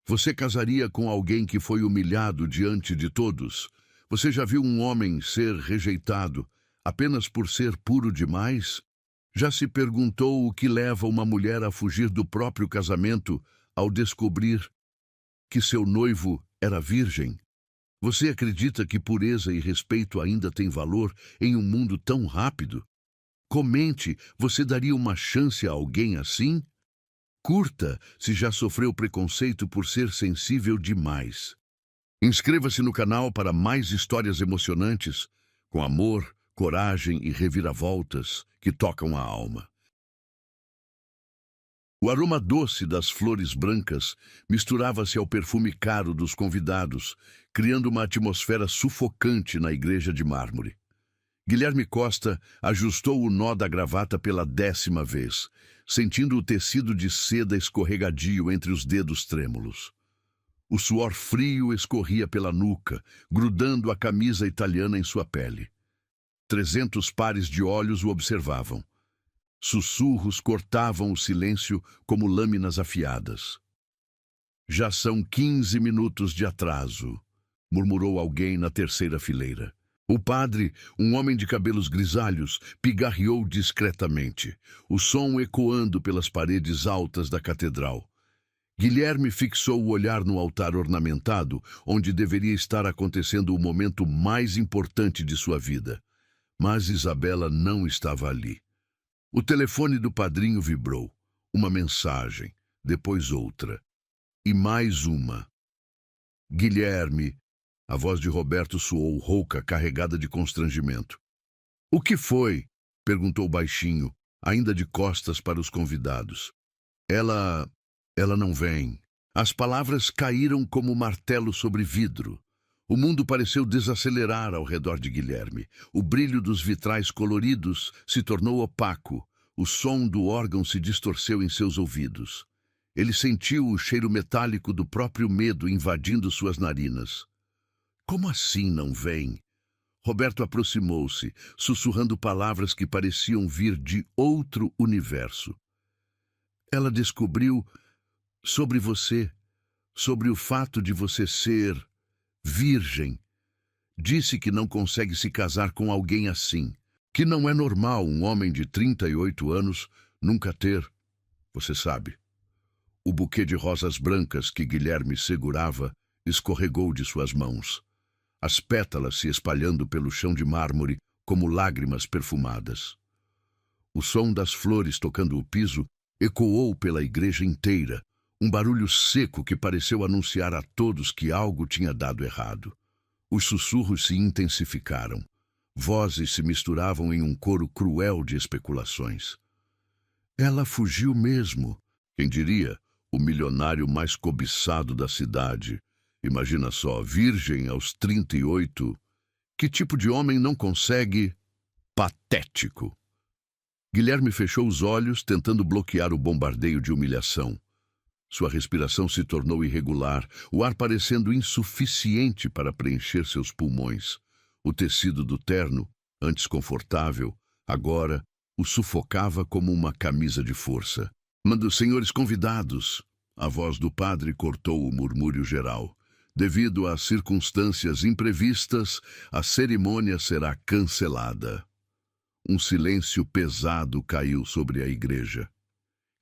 Você casaria com alguém que foi humilhado diante de todos? Você já viu um homem ser rejeitado apenas por ser puro demais? Já se perguntou o que leva uma mulher a fugir do próprio casamento ao descobrir que seu noivo era virgem? Você acredita que pureza e respeito ainda têm valor em um mundo tão rápido? Comente, você daria uma chance a alguém assim? Curta se já sofreu preconceito por ser sensível demais. Inscreva-se no canal para mais histórias emocionantes, com amor, coragem e reviravoltas que tocam a alma. O aroma doce das flores brancas misturava-se ao perfume caro dos convidados, criando uma atmosfera sufocante na igreja de mármore. Guilherme Costa ajustou o nó da gravata pela 10ª vez, sentindo o tecido de seda escorregadio entre os dedos trêmulos. O suor frio escorria pela nuca, grudando a camisa italiana em sua pele. 300 pares de olhos o observavam. Sussurros cortavam o silêncio como lâminas afiadas. Já são 15 minutos de atraso, murmurou alguém na terceira fileira. O padre, um homem de cabelos grisalhos, pigarreou discretamente, o som ecoando pelas paredes altas da catedral. Guilherme fixou o olhar no altar ornamentado, onde deveria estar acontecendo o momento mais importante de sua vida. Mas Isabela não estava ali. O telefone do padrinho vibrou. Uma mensagem, depois outra. E mais uma. Guilherme. A voz de Roberto soou rouca, carregada de constrangimento. O que foi? Perguntou baixinho, ainda de costas para os convidados. Ela não vem. As palavras caíram como martelo sobre vidro. O mundo pareceu desacelerar ao redor de Guilherme. O brilho dos vitrais coloridos se tornou opaco. O som do órgão se distorceu em seus ouvidos. Ele sentiu o cheiro metálico do próprio medo invadindo suas narinas. Como assim não vem? Roberto aproximou-se, sussurrando palavras que pareciam vir de outro universo. Ela descobriu sobre você, sobre o fato de você ser virgem. Disse que não consegue se casar com alguém assim, que não é normal um homem de 38 anos nunca ter, você sabe. O buquê de rosas brancas que Guilherme segurava escorregou de suas mãos, as pétalas se espalhando pelo chão de mármore como lágrimas perfumadas. O som das flores tocando o piso ecoou pela igreja inteira, um barulho seco que pareceu anunciar a todos que algo tinha dado errado. Os sussurros se intensificaram. Vozes se misturavam em um coro cruel de especulações. Ela fugiu mesmo. Quem diria? O milionário mais cobiçado da cidade. Imagina só, virgem aos 38. Que tipo de homem não consegue? Patético. Guilherme fechou os olhos, tentando bloquear o bombardeio de humilhação. Sua respiração se tornou irregular, o ar parecendo insuficiente para preencher seus pulmões. O tecido do terno, antes confortável, agora o sufocava como uma camisa de força. Manda, senhores convidados. A voz do padre cortou o murmúrio geral. Devido às circunstâncias imprevistas, a cerimônia será cancelada. Um silêncio pesado caiu sobre a igreja.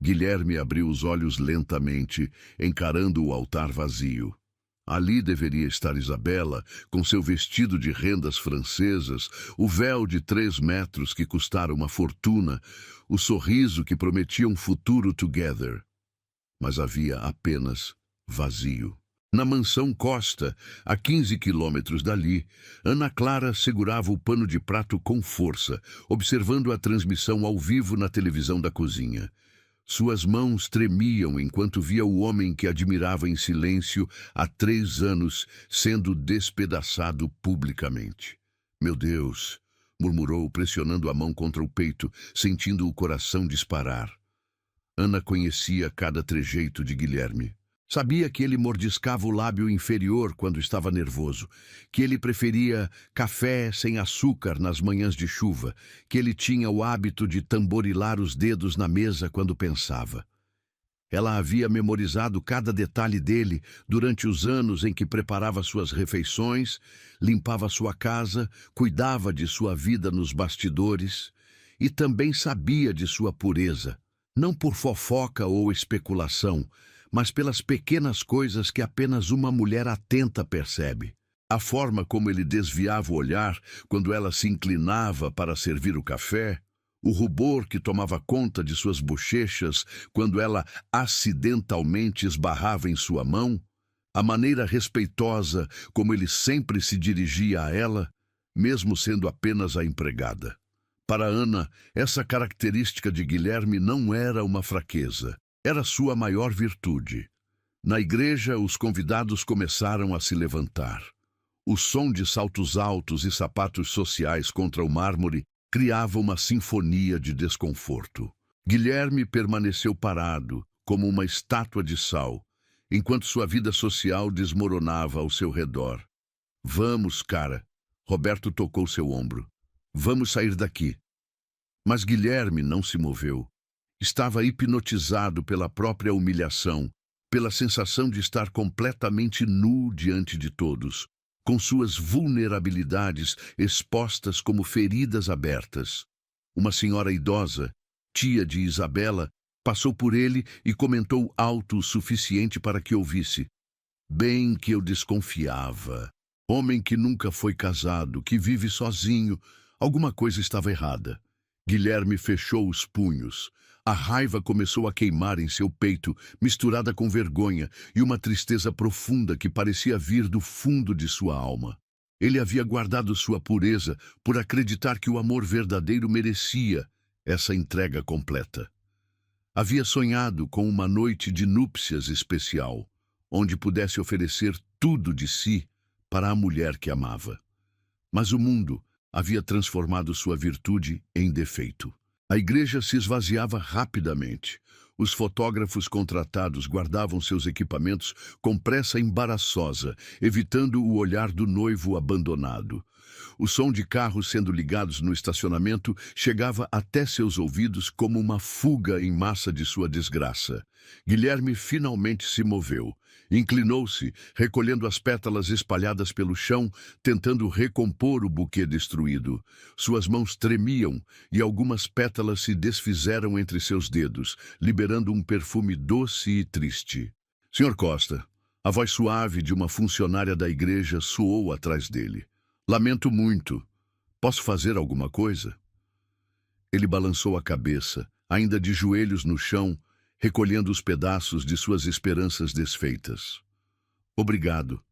Guilherme abriu os olhos lentamente, encarando o altar vazio. Ali deveria estar Isabela, com seu vestido de rendas francesas, o véu de 3 metros que custara uma fortuna, o sorriso que prometia um futuro together. Mas havia apenas vazio. Na mansão Costa, a 15 quilômetros dali, Ana Clara segurava o pano de prato com força, observando a transmissão ao vivo na televisão da cozinha. Suas mãos tremiam enquanto via o homem que admirava em silêncio há 3 anos sendo despedaçado publicamente. Meu Deus, murmurou, pressionando a mão contra o peito, sentindo o coração disparar. Ana conhecia cada trejeito de Guilherme. Sabia que ele mordiscava o lábio inferior quando estava nervoso, que ele preferia café sem açúcar nas manhãs de chuva, que ele tinha o hábito de tamborilar os dedos na mesa quando pensava. Ela havia memorizado cada detalhe dele durante os anos em que preparava suas refeições, limpava sua casa, cuidava de sua vida nos bastidores e também sabia de sua pureza, não por fofoca ou especulação, mas pelas pequenas coisas que apenas uma mulher atenta percebe. A forma como ele desviava o olhar quando ela se inclinava para servir o café, o rubor que tomava conta de suas bochechas quando ela acidentalmente esbarrava em sua mão, a maneira respeitosa como ele sempre se dirigia a ela, mesmo sendo apenas a empregada. Para Ana, essa característica de Guilherme não era uma fraqueza, era sua maior virtude. Na igreja, os convidados começaram a se levantar. O som de saltos altos e sapatos sociais contra o mármore criava uma sinfonia de desconforto. Guilherme permaneceu parado, como uma estátua de sal, enquanto sua vida social desmoronava ao seu redor. Vamos, cara. Roberto tocou seu ombro. Vamos sair daqui. Mas Guilherme não se moveu. Estava hipnotizado pela própria humilhação, pela sensação de estar completamente nu diante de todos, com suas vulnerabilidades expostas como feridas abertas. Uma senhora idosa, tia de Isabela, passou por ele e comentou alto o suficiente para que ouvisse. Bem que eu desconfiava. Homem que nunca foi casado, que vive sozinho, alguma coisa estava errada. Guilherme fechou os punhos. A raiva começou a queimar em seu peito, misturada com vergonha e uma tristeza profunda que parecia vir do fundo de sua alma. Ele havia guardado sua pureza por acreditar que o amor verdadeiro merecia essa entrega completa. Havia sonhado com uma noite de núpcias especial, onde pudesse oferecer tudo de si para a mulher que amava. Mas o mundo havia transformado sua virtude em defeito. A igreja se esvaziava rapidamente. Os fotógrafos contratados guardavam seus equipamentos com pressa embaraçosa, evitando o olhar do noivo abandonado. O som de carros sendo ligados no estacionamento chegava até seus ouvidos como uma fuga em massa de sua desgraça. Guilherme finalmente se moveu. Inclinou-se, recolhendo as pétalas espalhadas pelo chão, tentando recompor o buquê destruído. Suas mãos tremiam e algumas pétalas se desfizeram entre seus dedos, liberando um perfume doce e triste. Senhor Costa, a voz suave de uma funcionária da igreja soou atrás dele. Lamento muito. Posso fazer alguma coisa? Ele balançou a cabeça, ainda de joelhos no chão, recolhendo os pedaços de suas esperanças desfeitas. Obrigado,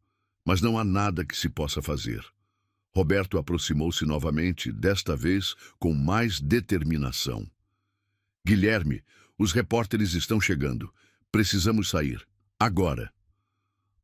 mas não há nada que se possa fazer. Roberto aproximou-se novamente, desta vez com mais determinação. Guilherme, os repórteres estão chegando. Precisamos sair. Agora.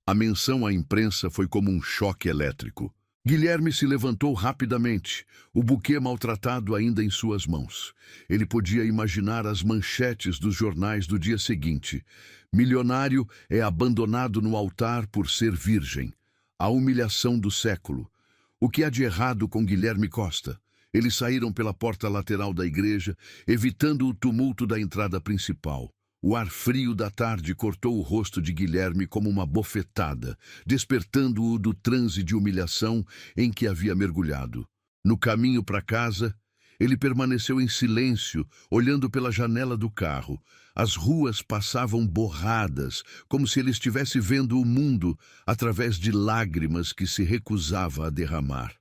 A menção à imprensa foi como um choque elétrico. Guilherme se levantou rapidamente, o buquê maltratado ainda em suas mãos. Ele podia imaginar as manchetes dos jornais do dia seguinte. Milionário é abandonado no altar por ser virgem. A humilhação do século. O que há de errado com Guilherme Costa? Eles saíram pela porta lateral da igreja, evitando o tumulto da entrada principal. O ar frio da tarde cortou o rosto de Guilherme como uma bofetada, despertando-o do transe de humilhação em que havia mergulhado. No caminho para casa, ele permaneceu em silêncio, olhando pela janela do carro. As ruas passavam borradas, como se ele estivesse vendo o mundo através de lágrimas que se recusava a derramar.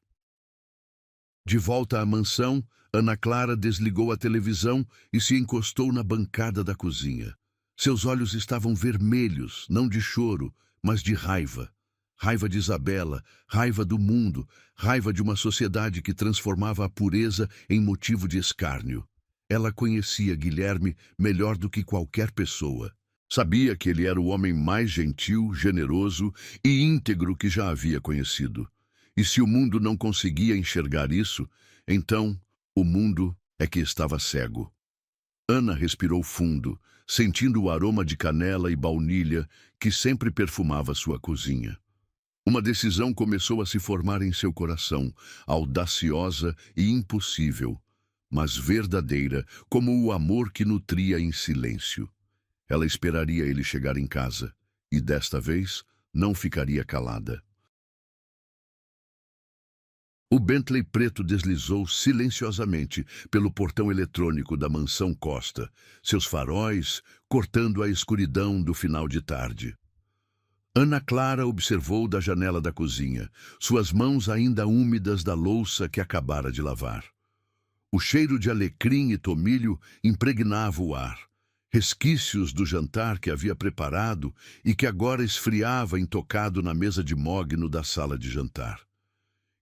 De volta à mansão, Ana Clara desligou a televisão e se encostou na bancada da cozinha. Seus olhos estavam vermelhos, não de choro, mas de raiva. Raiva de Isabela, raiva do mundo, raiva de uma sociedade que transformava a pureza em motivo de escárnio. Ela conhecia Guilherme melhor do que qualquer pessoa. Sabia que ele era o homem mais gentil, generoso e íntegro que já havia conhecido. E se o mundo não conseguia enxergar isso, então o mundo é que estava cego. Ana respirou fundo, sentindo o aroma de canela e baunilha que sempre perfumava sua cozinha. Uma decisão começou a se formar em seu coração, audaciosa e impossível, mas verdadeira, como o amor que nutria em silêncio. Ela esperaria ele chegar em casa, e desta vez não ficaria calada. O Bentley preto deslizou silenciosamente pelo portão eletrônico da mansão Costa, seus faróis cortando a escuridão do final de tarde. Ana Clara observou da janela da cozinha, suas mãos ainda úmidas da louça que acabara de lavar. O cheiro de alecrim e tomilho impregnava o ar, resquícios do jantar que havia preparado e que agora esfriava intocado na mesa de mogno da sala de jantar.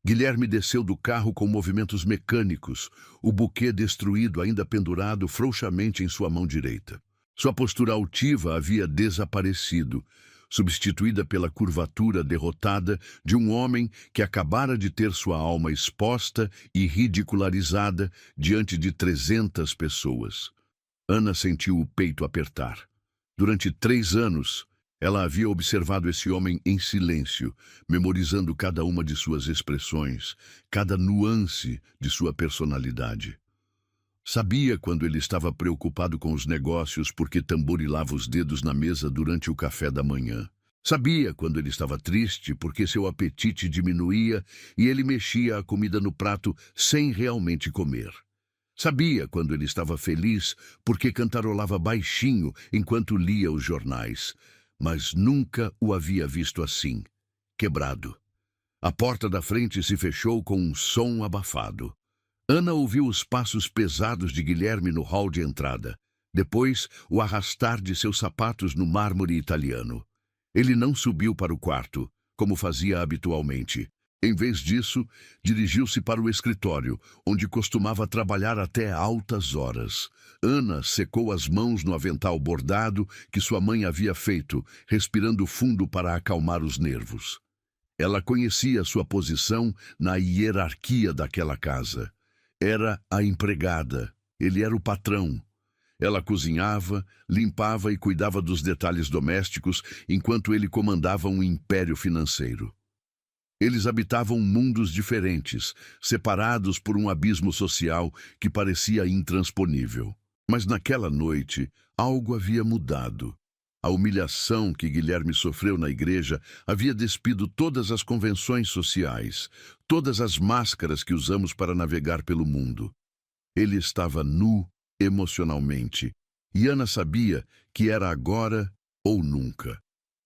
Guilherme desceu do carro com movimentos mecânicos, o buquê destruído ainda pendurado frouxamente em sua mão direita. Sua postura altiva havia desaparecido, substituída pela curvatura derrotada de um homem que acabara de ter sua alma exposta e ridicularizada diante de 300 pessoas. Ana sentiu o peito apertar. Durante 3 anos, ela havia observado esse homem em silêncio, memorizando cada uma de suas expressões, cada nuance de sua personalidade. Sabia quando ele estava preocupado com os negócios porque tamborilava os dedos na mesa durante o café da manhã. Sabia quando ele estava triste porque seu apetite diminuía e ele mexia a comida no prato sem realmente comer. Sabia quando ele estava feliz porque cantarolava baixinho enquanto lia os jornais. Mas nunca o havia visto assim, quebrado. A porta da frente se fechou com um som abafado. Ana ouviu os passos pesados de Guilherme no hall de entrada. Depois, o arrastar de seus sapatos no mármore italiano. Ele não subiu para o quarto, como fazia habitualmente. Em vez disso, dirigiu-se para o escritório, onde costumava trabalhar até altas horas. Ana secou as mãos no avental bordado que sua mãe havia feito, respirando fundo para acalmar os nervos. Ela conhecia sua posição na hierarquia daquela casa. Era a empregada, ele era o patrão. Ela cozinhava, limpava e cuidava dos detalhes domésticos, enquanto ele comandava um império financeiro. Eles habitavam mundos diferentes, separados por um abismo social que parecia intransponível. Mas naquela noite, algo havia mudado. A humilhação que Guilherme sofreu na igreja havia despido todas as convenções sociais, todas as máscaras que usamos para navegar pelo mundo. Ele estava nu emocionalmente, e Ana sabia que era agora ou nunca.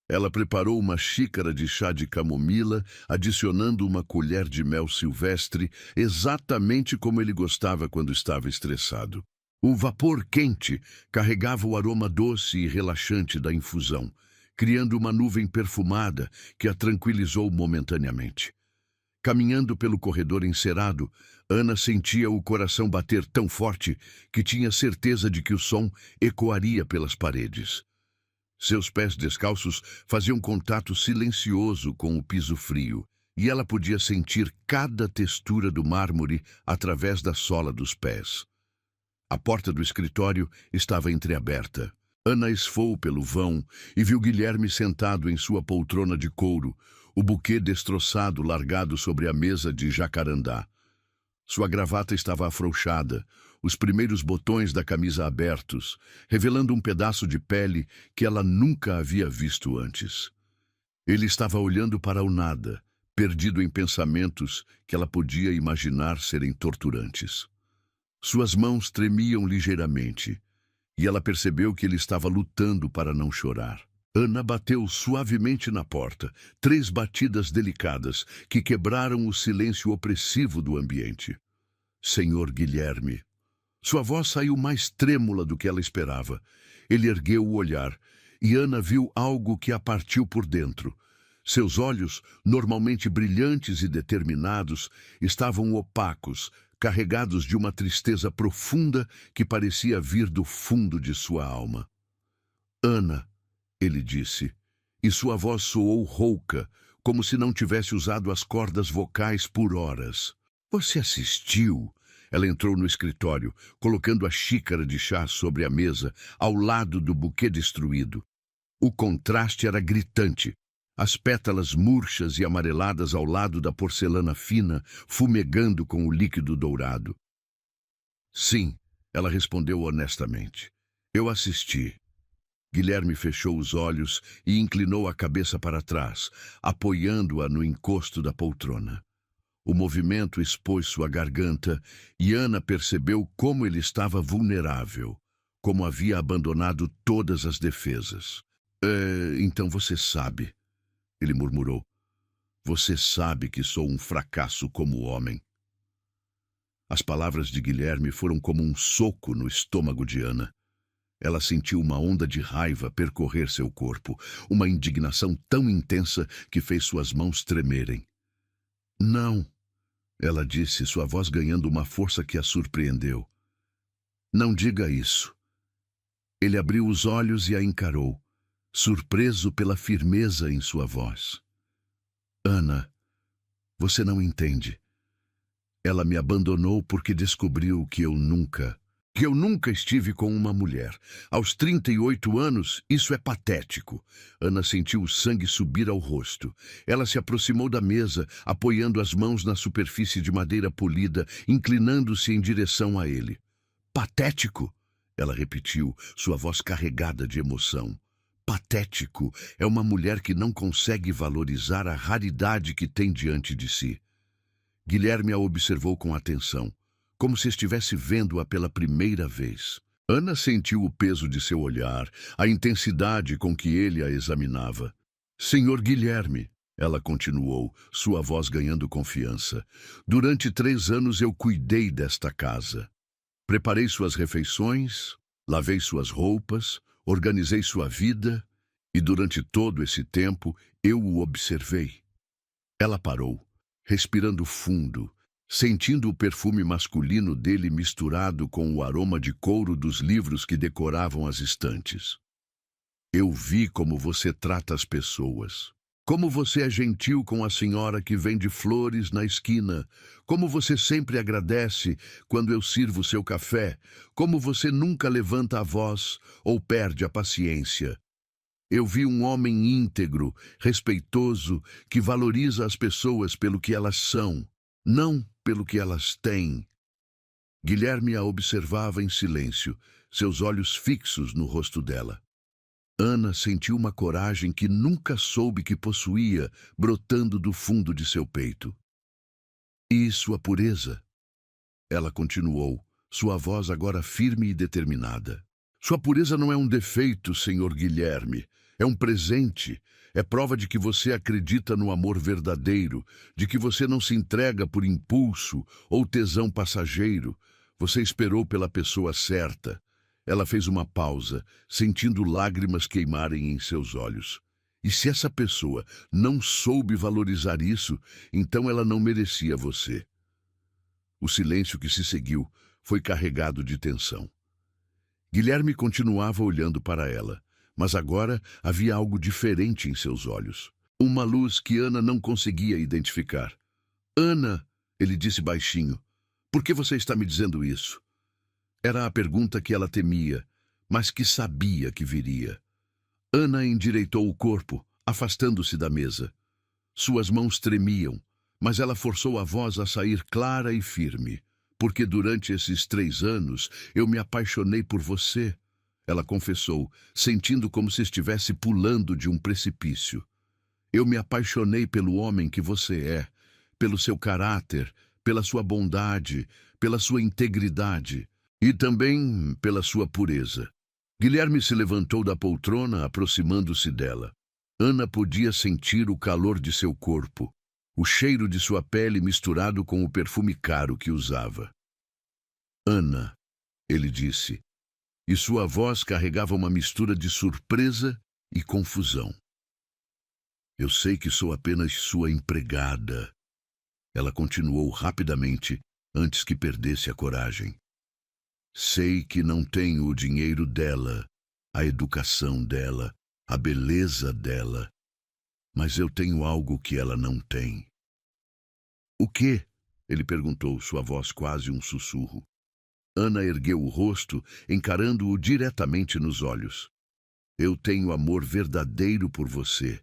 Ela preparou uma xícara de chá de camomila, adicionando uma colher de mel silvestre, exatamente como ele gostava quando estava estressado. O vapor quente carregava o aroma doce e relaxante da infusão, criando uma nuvem perfumada que a tranquilizou momentaneamente. Caminhando pelo corredor encerado, Ana sentia o coração bater tão forte que tinha certeza de que o som ecoaria pelas paredes. Seus pés descalços faziam contato silencioso com o piso frio, e ela podia sentir cada textura do mármore através da sola dos pés. A porta do escritório estava entreaberta. Ana esfou pelo vão e viu Guilherme sentado em sua poltrona de couro, o buquê destroçado largado sobre a mesa de jacarandá. Sua gravata estava afrouxada, os primeiros botões da camisa abertos, revelando um pedaço de pele que ela nunca havia visto antes. Ele estava olhando para o nada, perdido em pensamentos que ela podia imaginar serem torturantes. Suas mãos tremiam ligeiramente, e ela percebeu que ele estava lutando para não chorar. Ana bateu suavemente na porta, 3 batidas delicadas que quebraram o silêncio opressivo do ambiente. Senhor Guilherme. Sua voz saiu mais trêmula do que ela esperava. Ele ergueu o olhar, e Ana viu algo que a partiu por dentro. Seus olhos, normalmente brilhantes e determinados, estavam opacos, carregados de uma tristeza profunda que parecia vir do fundo de sua alma. Ana, ele disse, e sua voz soou rouca, como se não tivesse usado as cordas vocais por horas. Você assistiu? Ela entrou no escritório, colocando a xícara de chá sobre a mesa, ao lado do buquê destruído. O contraste era gritante. As pétalas murchas e amareladas ao lado da porcelana fina, fumegando com o líquido dourado. Sim, ela respondeu honestamente. Eu assisti. Guilherme fechou os olhos e inclinou a cabeça para trás, apoiando-a no encosto da poltrona. O movimento expôs sua garganta e Ana percebeu como ele estava vulnerável, como havia abandonado todas as defesas. Então você sabe, ele murmurou. Você sabe que sou um fracasso como homem. As palavras de Guilherme foram como um soco no estômago de Ana. Ela sentiu uma onda de raiva percorrer seu corpo, uma indignação tão intensa que fez suas mãos tremerem. Não, ela disse, sua voz ganhando uma força que a surpreendeu. Não diga isso. Ele abriu os olhos e a encarou, surpreso pela firmeza em sua voz. Ana, você não entende. Ela me abandonou porque descobriu que eu nunca estive com uma mulher. Aos 38 anos, isso é patético. Ana sentiu o sangue subir ao rosto. Ela se aproximou da mesa, apoiando as mãos na superfície de madeira polida, inclinando-se em direção a ele. Patético? Ela repetiu, sua voz carregada de emoção. Patético é uma mulher que não consegue valorizar a raridade que tem diante de si. Guilherme a observou com atenção, como se estivesse vendo-a pela primeira vez. Ana sentiu o peso de seu olhar, a intensidade com que ele a examinava. Senhor Guilherme, ela continuou, sua voz ganhando confiança, durante 3 anos eu cuidei desta casa. Preparei suas refeições, lavei suas roupas, organizei sua vida, e durante todo esse tempo eu o observei. Ela parou, respirando fundo, sentindo o perfume masculino dele misturado com o aroma de couro dos livros que decoravam as estantes. Eu vi como você trata as pessoas. Como você é gentil com a senhora que vende flores na esquina. Como você sempre agradece quando eu sirvo seu café. Como você nunca levanta a voz ou perde a paciência. Eu vi um homem íntegro, respeitoso, que valoriza as pessoas pelo que elas são, não pelo que elas têm. Guilherme a observava em silêncio, seus olhos fixos no rosto dela. Ana sentiu uma coragem que nunca soube que possuía, brotando do fundo de seu peito. E sua pureza? Ela continuou, sua voz agora firme e determinada. Sua pureza não é um defeito, senhor Guilherme. É um presente. É prova de que você acredita no amor verdadeiro, de que você não se entrega por impulso ou tesão passageiro. Você esperou pela pessoa certa. Ela fez uma pausa, sentindo lágrimas queimarem em seus olhos. E se essa pessoa não soube valorizar isso, então ela não merecia você. O silêncio que se seguiu foi carregado de tensão. Guilherme continuava olhando para ela, mas agora havia algo diferente em seus olhos. Uma luz que Ana não conseguia identificar. Ana, ele disse baixinho, por que você está me dizendo isso? Era a pergunta que ela temia, mas que sabia que viria. Ana endireitou o corpo, afastando-se da mesa. Suas mãos tremiam, mas ela forçou a voz a sair clara e firme. Porque durante esses 3 anos eu me apaixonei por você, ela confessou, sentindo como se estivesse pulando de um precipício. Eu me apaixonei pelo homem que você é, pelo seu caráter, pela sua bondade, pela sua integridade e também pela sua pureza. Guilherme se levantou da poltrona, aproximando-se dela. Ana podia sentir o calor de seu corpo, o cheiro de sua pele misturado com o perfume caro que usava. Ana, ele disse, e sua voz carregava uma mistura de surpresa e confusão. Eu sei que sou apenas sua empregada. Ela continuou rapidamente, antes que perdesse a coragem. Sei que não tenho o dinheiro dela, a educação dela, a beleza dela, mas eu tenho algo que ela não tem. O quê? Ele perguntou, sua voz quase um sussurro. Ana ergueu o rosto, encarando-o diretamente nos olhos. Eu tenho amor verdadeiro por você.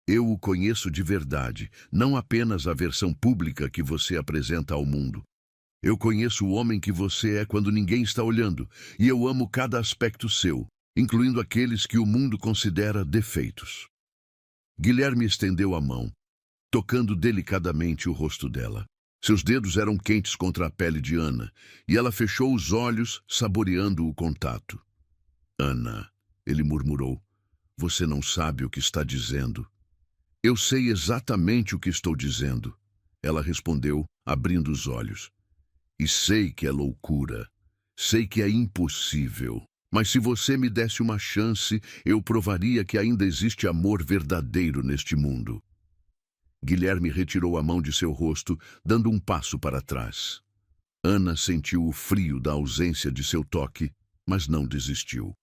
Eu o conheço de verdade, não apenas a versão pública que você apresenta ao mundo. Eu conheço o homem que você é quando ninguém está olhando, e eu amo cada aspecto seu. incluindo aqueles que o mundo considera defeitos. Guilherme estendeu a mão, tocando delicadamente o rosto dela. Seus dedos eram quentes contra a pele de Ana, e ela fechou os olhos, saboreando o contato. Ana, ele murmurou, você não sabe o que está dizendo. Eu sei exatamente o que estou dizendo, ela respondeu, abrindo os olhos. E sei que é loucura, sei que é impossível. Mas se você me desse uma chance, eu provaria que ainda existe amor verdadeiro neste mundo. Guilherme retirou a mão de seu rosto, dando um passo para trás. Ana sentiu o frio da ausência de seu toque, mas não desistiu.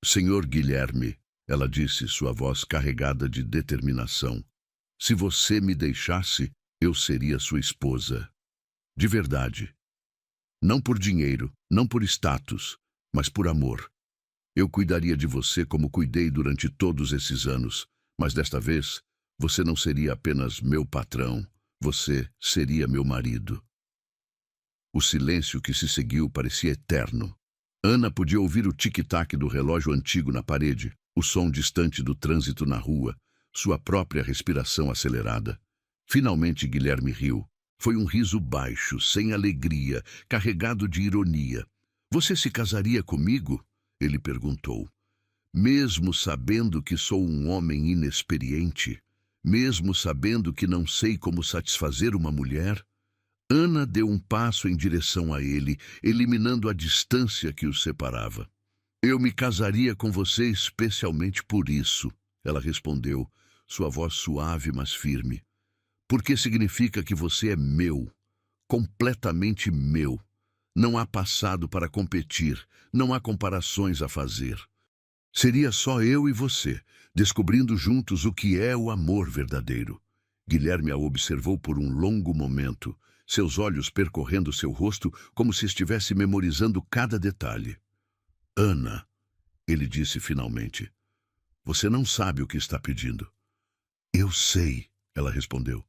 Senhor Guilherme, ela disse, sua voz carregada de determinação, se você me deixasse, eu seria sua esposa. De verdade. Não por dinheiro, não por status, mas por amor. Eu cuidaria de você como cuidei durante todos esses anos, mas desta vez, você não seria apenas meu patrão, você seria meu marido. O silêncio que se seguiu parecia eterno. Ana podia ouvir o tic-tac do relógio antigo na parede, o som distante do trânsito na rua, sua própria respiração acelerada. Finalmente Guilherme riu. Foi um riso baixo, sem alegria, carregado de ironia. Você se casaria comigo? Ele perguntou. Mesmo sabendo que sou um homem inexperiente, mesmo sabendo que não sei como satisfazer uma mulher, Ana deu um passo em direção a ele, eliminando a distância que os separava. Eu me casaria com você especialmente por isso, ela respondeu, sua voz suave, mas firme. Porque significa que você é meu, completamente meu. Não há passado para competir, não há comparações a fazer. Seria só eu e você, descobrindo juntos o que é o amor verdadeiro. Guilherme a observou por um longo momento, seus olhos percorrendo seu rosto como se estivesse memorizando cada detalhe. Ana, ele disse finalmente, você não sabe o que está pedindo. Eu sei, ela respondeu.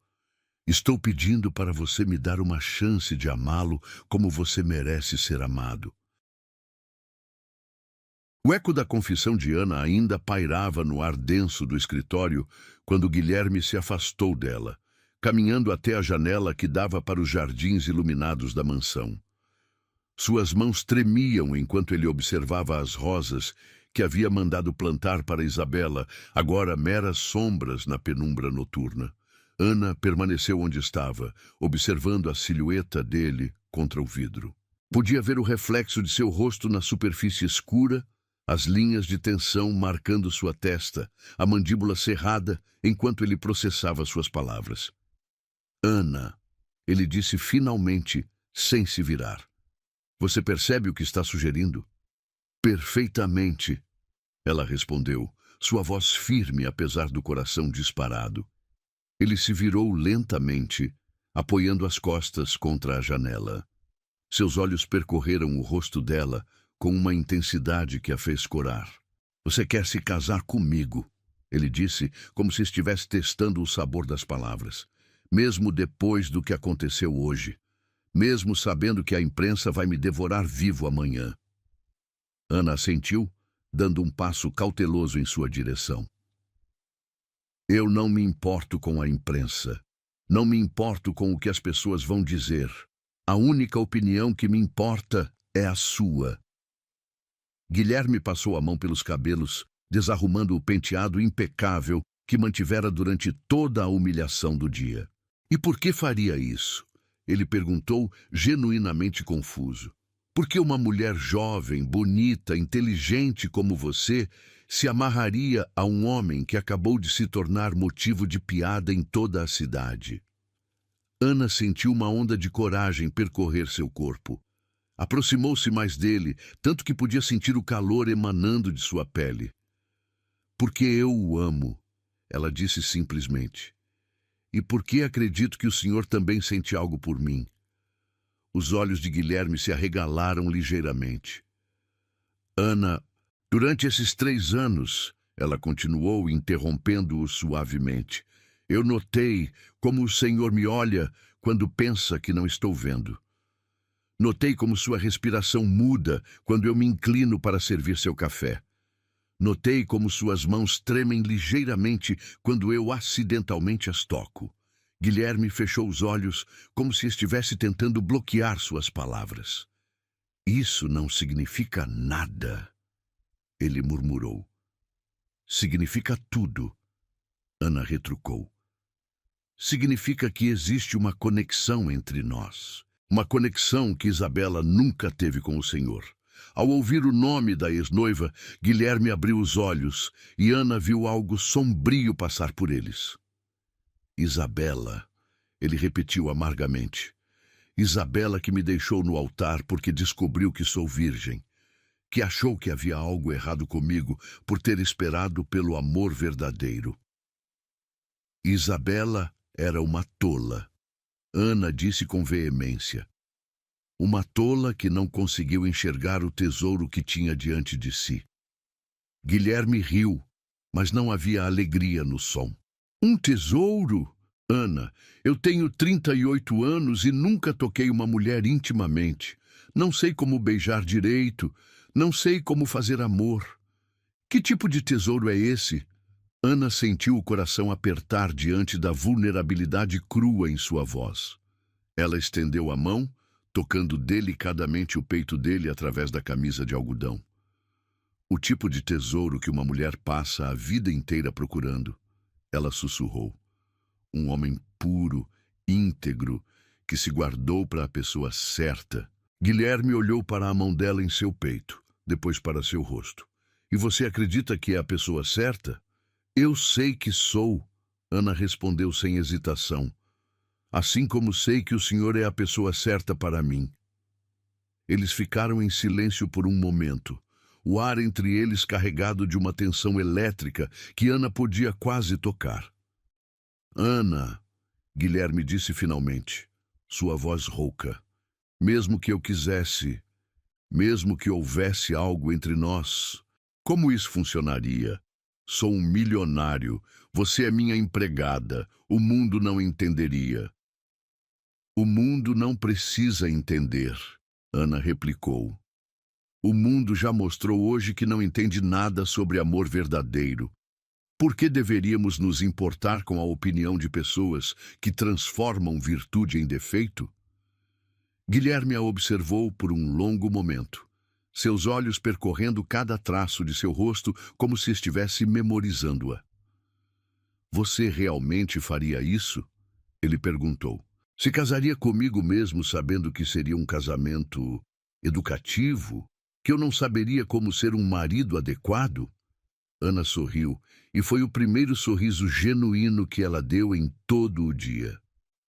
Estou pedindo para você me dar uma chance de amá-lo como você merece ser amado. O eco da confissão de Ana ainda pairava no ar denso do escritório quando Guilherme se afastou dela, caminhando até a janela que dava para os jardins iluminados da mansão. Suas mãos tremiam enquanto ele observava as rosas que havia mandado plantar para Isabela, agora meras sombras na penumbra noturna. Ana permaneceu onde estava, observando a silhueta dele contra o vidro. Podia ver o reflexo de seu rosto na superfície escura, as linhas de tensão marcando sua testa, a mandíbula cerrada enquanto ele processava suas palavras. Ana, ele disse finalmente, sem se virar. Você percebe o que está sugerindo? Perfeitamente, ela respondeu, sua voz firme apesar do coração disparado. Ele se virou lentamente, apoiando as costas contra a janela. Seus olhos percorreram o rosto dela com uma intensidade que a fez corar. Você quer se casar comigo, ele disse, como se estivesse testando o sabor das palavras. Mesmo depois do que aconteceu hoje. Mesmo sabendo que a imprensa vai me devorar vivo amanhã. Ana assentiu, dando um passo cauteloso em sua direção. Eu não me importo com a imprensa. Não me importo com o que as pessoas vão dizer. A única opinião que me importa é a sua. Guilherme passou a mão pelos cabelos, desarrumando o penteado impecável que mantivera durante toda a humilhação do dia. E por que faria isso? Ele perguntou, genuinamente confuso. Por que uma mulher jovem, bonita, inteligente como você se amarraria a um homem que acabou de se tornar motivo de piada em toda a cidade? Ana sentiu uma onda de coragem percorrer seu corpo. Aproximou-se mais dele, tanto que podia sentir o calor emanando de sua pele. Porque eu o amo, ela disse simplesmente. E porque acredito que o senhor também sente algo por mim. Os olhos de Guilherme se arregalaram ligeiramente. Ana, durante esses 3 anos, ela continuou interrompendo-o suavemente, eu notei como o senhor me olha quando pensa que não estou vendo. Notei como sua respiração muda quando eu me inclino para servir seu café. Notei como suas mãos tremem ligeiramente quando eu acidentalmente as toco. Guilherme fechou os olhos como se estivesse tentando bloquear suas palavras. Isso não significa nada, ele murmurou. Significa tudo, Ana retrucou. Significa que existe uma conexão entre nós. Uma conexão que Isabela nunca teve com o Senhor. Ao ouvir o nome da ex-noiva, Guilherme abriu os olhos e Ana viu algo sombrio passar por eles. Isabela, ele repetiu amargamente. Isabela que me deixou no altar porque descobriu que sou virgem, que achou que havia algo errado comigo por ter esperado pelo amor verdadeiro. Isabela era uma tola, Ana disse com veemência. Uma tola que não conseguiu enxergar o tesouro que tinha diante de si. Guilherme riu, mas não havia alegria no som. Um tesouro? Ana, eu tenho 38 anos e nunca toquei uma mulher intimamente. Não sei como beijar direito, não sei como fazer amor. Que tipo de tesouro é esse? Ana sentiu o coração apertar diante da vulnerabilidade crua em sua voz. Ela estendeu a mão, tocando delicadamente o peito dele através da camisa de algodão. O tipo de tesouro que uma mulher passa a vida inteira procurando. Ela sussurrou. Um homem puro, íntegro, que se guardou para a pessoa certa. Guilherme olhou para a mão dela em seu peito, depois para seu rosto. E você acredita que é a pessoa certa? Eu sei que sou, Ana respondeu sem hesitação. Assim como sei que o senhor é a pessoa certa para mim. Eles ficaram em silêncio por um momento, o ar entre eles carregado de uma tensão elétrica que Ana podia quase tocar. Ana, Guilherme disse finalmente, sua voz rouca. Mesmo que eu quisesse, mesmo que houvesse algo entre nós, como isso funcionaria? Sou um milionário, você é minha empregada, o mundo não entenderia. O mundo não precisa entender, Ana replicou. O mundo já mostrou hoje que não entende nada sobre amor verdadeiro. Por que deveríamos nos importar com a opinião de pessoas que transformam virtude em defeito? Guilherme a observou por um longo momento, seus olhos percorrendo cada traço de seu rosto como se estivesse memorizando-a. Você realmente faria isso? Ele perguntou. Se casaria comigo mesmo sabendo que seria um casamento educativo? Que eu não saberia como ser um marido adequado? Ana sorriu, e foi o primeiro sorriso genuíno que ela deu em todo o dia.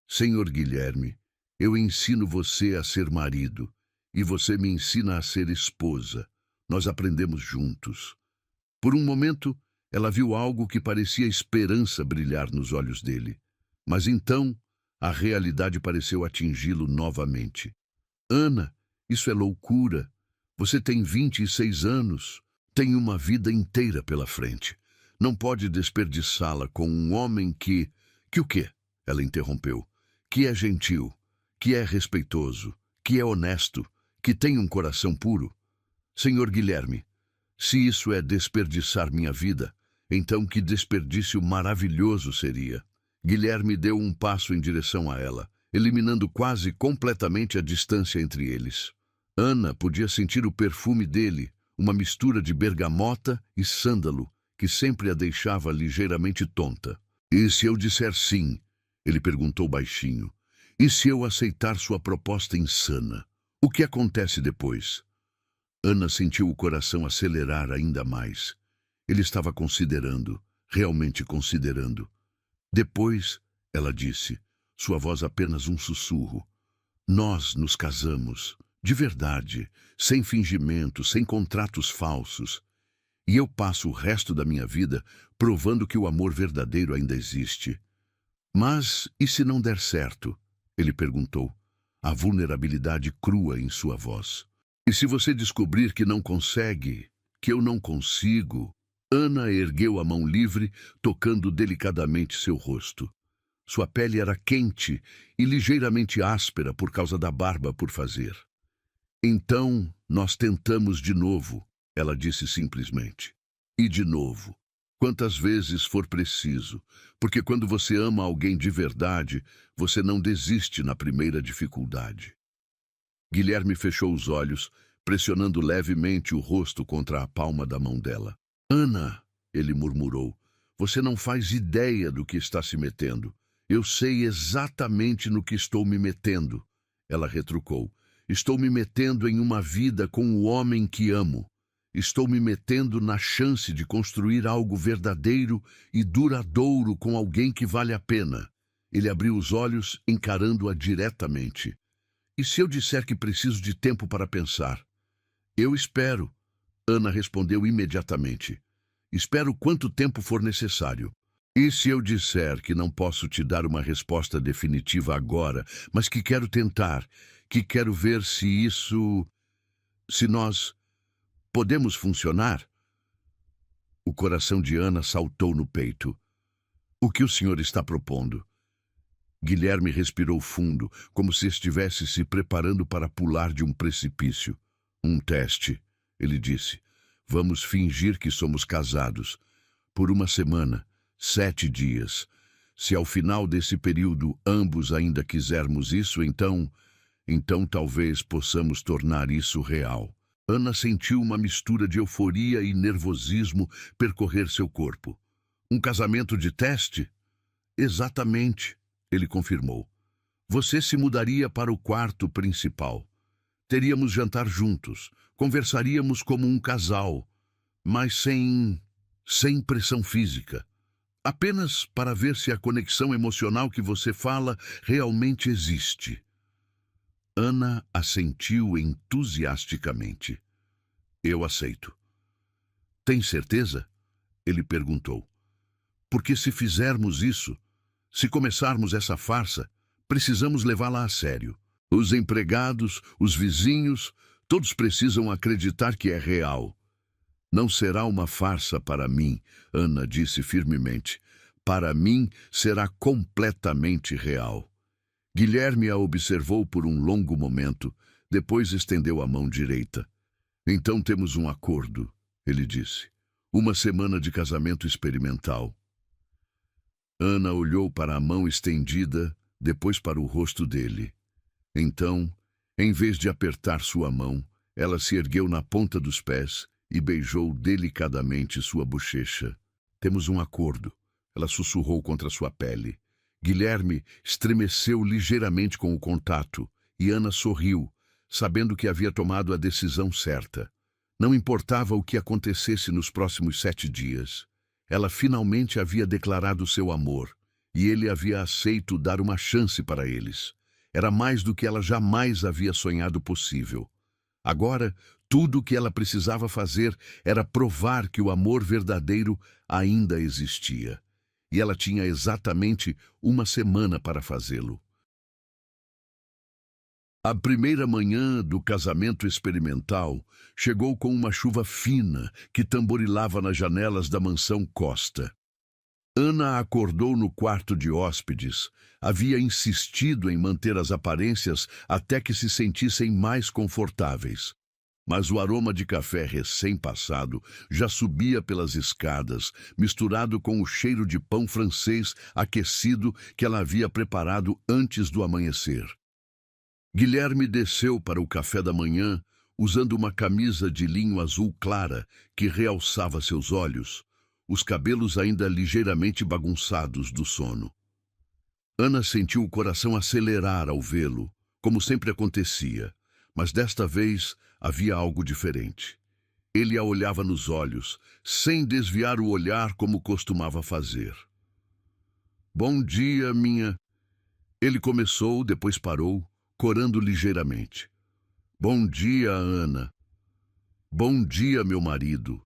Senhor Guilherme, eu ensino você a ser marido, e você me ensina a ser esposa. Nós aprendemos juntos. Por um momento, ela viu algo que parecia esperança brilhar nos olhos dele. Mas então, a realidade pareceu atingi-lo novamente. Ana, isso é loucura. Você tem 26 anos. Tem uma vida inteira pela frente. Não pode desperdiçá-la com um homem que... Que o quê? Ela interrompeu. Que é gentil, que é respeitoso, que é honesto, que tem um coração puro. Senhor Guilherme, se isso é desperdiçar minha vida, então que desperdício maravilhoso seria. Guilherme deu um passo em direção a ela, eliminando quase completamente a distância entre eles. Ana podia sentir o perfume dele, uma mistura de bergamota e sândalo, que sempre a deixava ligeiramente tonta. E se eu disser sim? Ele perguntou baixinho. E se eu aceitar sua proposta insana? O que acontece depois? Ana sentiu o coração acelerar ainda mais. Ele estava considerando, realmente considerando. Depois, ela disse, sua voz apenas um sussurro. Nós nos casamos. De verdade, sem fingimento, sem contratos falsos. E eu passo o resto da minha vida provando que o amor verdadeiro ainda existe. Mas e se não der certo? Ele perguntou, a vulnerabilidade crua em sua voz. E se você descobrir que não consegue, que eu não consigo? Ana ergueu a mão livre, tocando delicadamente seu rosto. Sua pele era quente e ligeiramente áspera por causa da barba por fazer. Então, nós tentamos de novo, ela disse simplesmente. E de novo, quantas vezes for preciso, porque quando você ama alguém de verdade, você não desiste na primeira dificuldade. Guilherme fechou os olhos, pressionando levemente o rosto contra a palma da mão dela. Ana, ele murmurou, você não faz ideia do que está se metendo. Eu sei exatamente no que estou me metendo. Ela retrucou. Estou me metendo em uma vida com o homem que amo. Estou me metendo na chance de construir algo verdadeiro e duradouro com alguém que vale a pena. Ele abriu os olhos, encarando-a diretamente. E se eu disser que preciso de tempo para pensar? Eu espero. Ana respondeu imediatamente. Espero quanto tempo for necessário. E se eu disser que não posso te dar uma resposta definitiva agora, mas que quero tentar, que quero ver se nós podemos funcionar? O coração de Ana saltou no peito. O que o senhor está propondo? Guilherme respirou fundo, como se estivesse se preparando para pular de um precipício. Um teste, ele disse. Vamos fingir que somos casados. Por uma semana, 7 dias. Se ao final desse período ambos ainda quisermos isso, então talvez possamos tornar isso real. Ana sentiu uma mistura de euforia e nervosismo percorrer seu corpo. Um casamento de teste? Exatamente, ele confirmou. Você se mudaria para o quarto principal. Teríamos jantar juntos, conversaríamos como um casal, mas sem pressão física. Apenas para ver se a conexão emocional que você fala realmente existe. Ana assentiu entusiasticamente. Eu aceito. Tem certeza? Ele perguntou. Porque se fizermos isso, se começarmos essa farsa, precisamos levá-la a sério. Os empregados, os vizinhos, todos precisam acreditar que é real. Não será uma farsa para mim, Ana disse firmemente. Para mim será completamente real. Guilherme a observou por um longo momento, depois estendeu a mão direita. Então temos um acordo, ele disse. Uma semana de casamento experimental. Ana olhou para a mão estendida, depois para o rosto dele. Então, em vez de apertar sua mão, ela se ergueu na ponta dos pés e beijou delicadamente sua bochecha. Temos um acordo, ela sussurrou contra sua pele. Guilherme estremeceu ligeiramente com o contato e Ana sorriu, sabendo que havia tomado a decisão certa. Não importava o que acontecesse nos próximos 7 dias. Ela finalmente havia declarado seu amor e ele havia aceito dar uma chance para eles. Era mais do que ela jamais havia sonhado possível. Agora, tudo o que ela precisava fazer era provar que o amor verdadeiro ainda existia. E ela tinha exatamente uma semana para fazê-lo. A primeira manhã do casamento experimental chegou com uma chuva fina que tamborilava nas janelas da mansão Costa. Ana acordou no quarto de hóspedes. Havia insistido em manter as aparências até que se sentissem mais confortáveis. Mas o aroma de café recém-passado já subia pelas escadas, misturado com o cheiro de pão francês aquecido que ela havia preparado antes do amanhecer. Guilherme desceu para o café da manhã, usando uma camisa de linho azul clara que realçava seus olhos, os cabelos ainda ligeiramente bagunçados do sono. Ana sentiu o coração acelerar ao vê-lo, como sempre acontecia, mas desta vez havia algo diferente. Ele a olhava nos olhos, sem desviar o olhar como costumava fazer. Bom dia, minha... Ele começou, depois parou, corando ligeiramente. Bom dia, Ana. Bom dia, meu marido.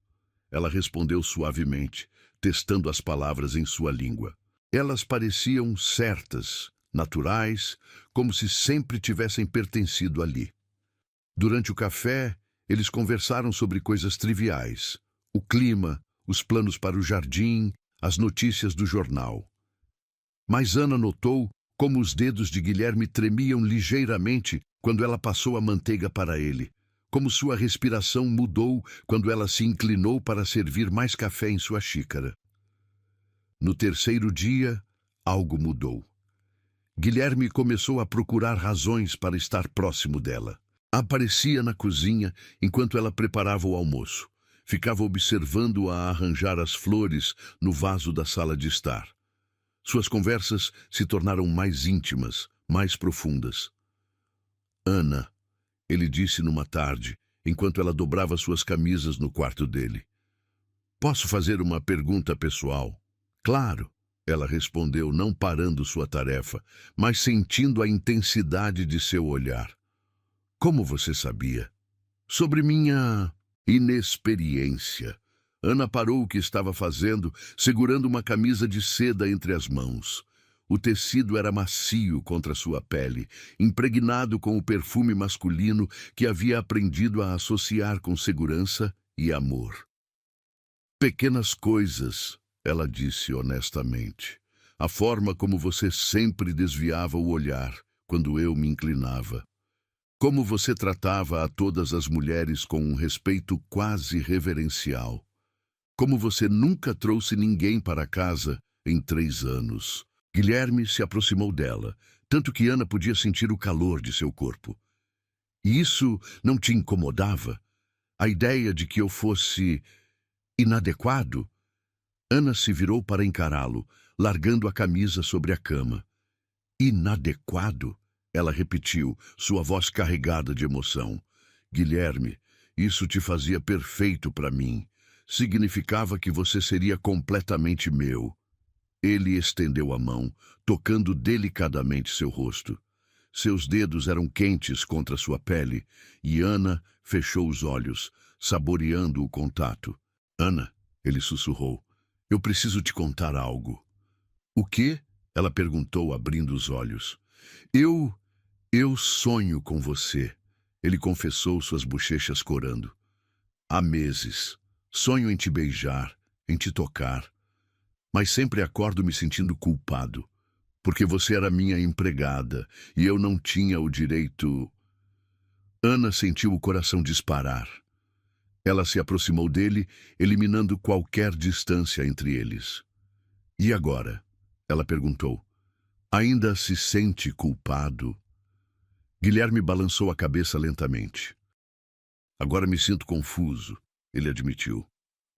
Ela respondeu suavemente, testando as palavras em sua língua. Elas pareciam certas, naturais, como se sempre tivessem pertencido ali. Durante o café, eles conversaram sobre coisas triviais. O clima, os planos para o jardim, as notícias do jornal. Mas Ana notou como os dedos de Guilherme tremiam ligeiramente quando ela passou a manteiga para ele. como sua respiração mudou quando ela se inclinou para servir mais café em sua xícara. No terceiro dia, algo mudou. Guilherme começou a procurar razões para estar próximo dela. Aparecia na cozinha enquanto ela preparava o almoço. Ficava observando-a arranjar as flores no vaso da sala de estar. Suas conversas se tornaram mais íntimas, mais profundas. Ana, ele disse numa tarde, enquanto ela dobrava suas camisas no quarto dele. Posso fazer uma pergunta pessoal? Claro, ela respondeu, não parando sua tarefa, mas sentindo a intensidade de seu olhar. Como você sabia? Sobre minha inexperiência. Ana parou o que estava fazendo, segurando uma camisa de seda entre as mãos. O tecido era macio contra sua pele, impregnado com o perfume masculino que havia aprendido a associar com segurança e amor. Pequenas coisas, ela disse honestamente. A forma como você sempre desviava o olhar quando eu me inclinava. Como você tratava a todas as mulheres com um respeito quase reverencial. Como você nunca trouxe ninguém para casa em 3 anos. Guilherme se aproximou dela, tanto que Ana podia sentir o calor de seu corpo. E isso não te incomodava? A ideia de que eu fosse inadequado? Ana se virou para encará-lo, largando a camisa sobre a cama. Inadequado? Ela repetiu, sua voz carregada de emoção. Guilherme, isso te fazia perfeito para mim. Significava que você seria completamente meu. Ele estendeu a mão, tocando delicadamente seu rosto. Seus dedos eram quentes contra sua pele, e Ana fechou os olhos, saboreando o contato. Ana, ele sussurrou, eu preciso te contar algo. O quê? Ela perguntou, abrindo os olhos. Eu sonho com você, ele confessou, suas bochechas corando. Há meses. Sonho em te beijar, em te tocar. Mas sempre acordo me sentindo culpado, porque você era minha empregada e eu não tinha o direito... Ana sentiu o coração disparar. Ela se aproximou dele, eliminando qualquer distância entre eles. E agora? Ela perguntou. Ainda se sente culpado? Guilherme balançou a cabeça lentamente. Agora me sinto confuso, ele admitiu.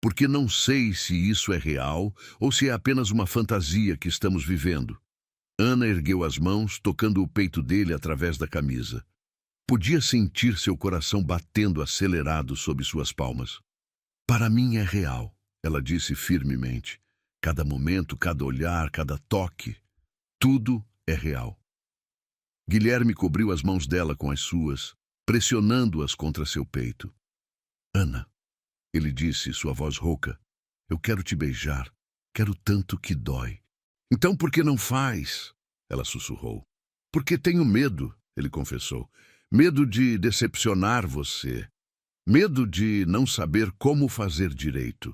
Porque não sei se isso é real ou se é apenas uma fantasia que estamos vivendo. Ana ergueu as mãos, tocando o peito dele através da camisa. Podia sentir seu coração batendo acelerado sob suas palmas. Para mim é real, ela disse firmemente. Cada momento, cada olhar, cada toque, tudo é real. Guilherme cobriu as mãos dela com as suas, pressionando-as contra seu peito. Ana, ele disse, sua voz rouca, eu quero te beijar, quero tanto que dói. Então por que não faz? Ela sussurrou. Porque tenho medo, ele confessou. Medo de decepcionar você. Medo de não saber como fazer direito.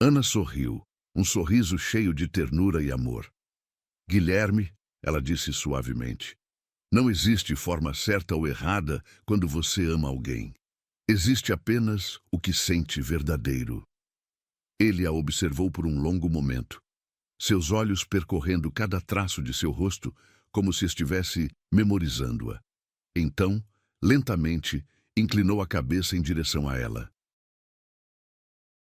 Ana sorriu, um sorriso cheio de ternura e amor. Guilherme, ela disse suavemente, não existe forma certa ou errada quando você ama alguém. Existe apenas o que sente verdadeiro. Ele a observou por um longo momento, seus olhos percorrendo cada traço de seu rosto como se estivesse memorizando-a. Então, lentamente, inclinou a cabeça em direção a ela.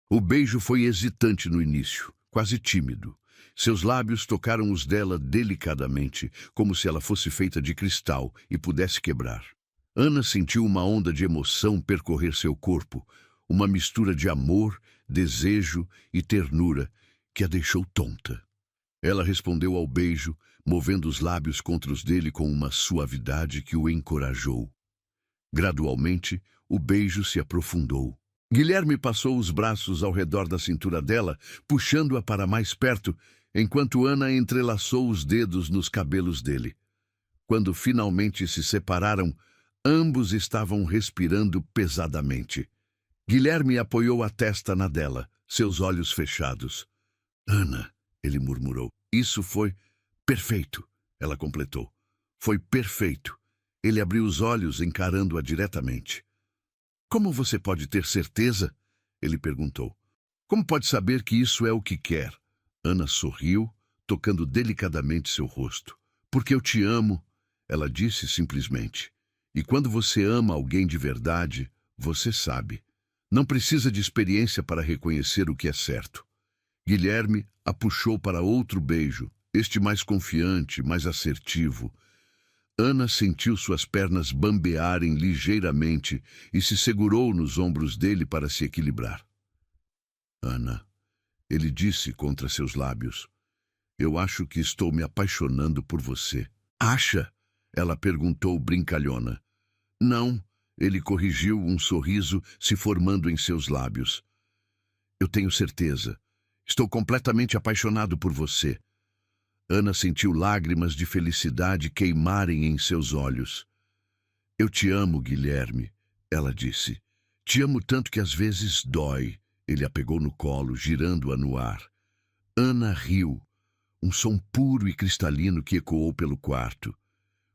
O beijo foi hesitante no início, quase tímido. Seus lábios tocaram os dela delicadamente, como se ela fosse feita de cristal e pudesse quebrar. Ana sentiu uma onda de emoção percorrer seu corpo, uma mistura de amor, desejo e ternura que a deixou tonta. Ela respondeu ao beijo, movendo os lábios contra os dele com uma suavidade que o encorajou. Gradualmente, o beijo se aprofundou. Guilherme passou os braços ao redor da cintura dela, puxando-a para mais perto, enquanto Ana entrelaçou os dedos nos cabelos dele. Quando finalmente se separaram, ambos estavam respirando pesadamente. Guilherme apoiou a testa na dela, seus olhos fechados. Ana, ele murmurou, isso foi perfeito, ela completou. Foi perfeito. Ele abriu os olhos encarando-a diretamente. Como você pode ter certeza? Ele perguntou. Como pode saber que isso é o que quer? Ana sorriu, tocando delicadamente seu rosto. Porque eu te amo, ela disse simplesmente. E quando você ama alguém de verdade, você sabe. Não precisa de experiência para reconhecer o que é certo. Guilherme a puxou para outro beijo, este mais confiante, mais assertivo. Ana sentiu suas pernas bambearem ligeiramente e se segurou nos ombros dele para se equilibrar. Ana, ele disse contra seus lábios, eu acho que estou me apaixonando por você. Acha? Ela perguntou brincalhona. Não, ele corrigiu, um sorriso se formando em seus lábios. Eu tenho certeza. Estou completamente apaixonado por você. Ana sentiu lágrimas de felicidade queimarem em seus olhos. Eu te amo, Guilherme, ela disse. Te amo tanto que às vezes dói. Ele a pegou no colo, girando-a no ar. Ana riu, um som puro e cristalino que ecoou pelo quarto.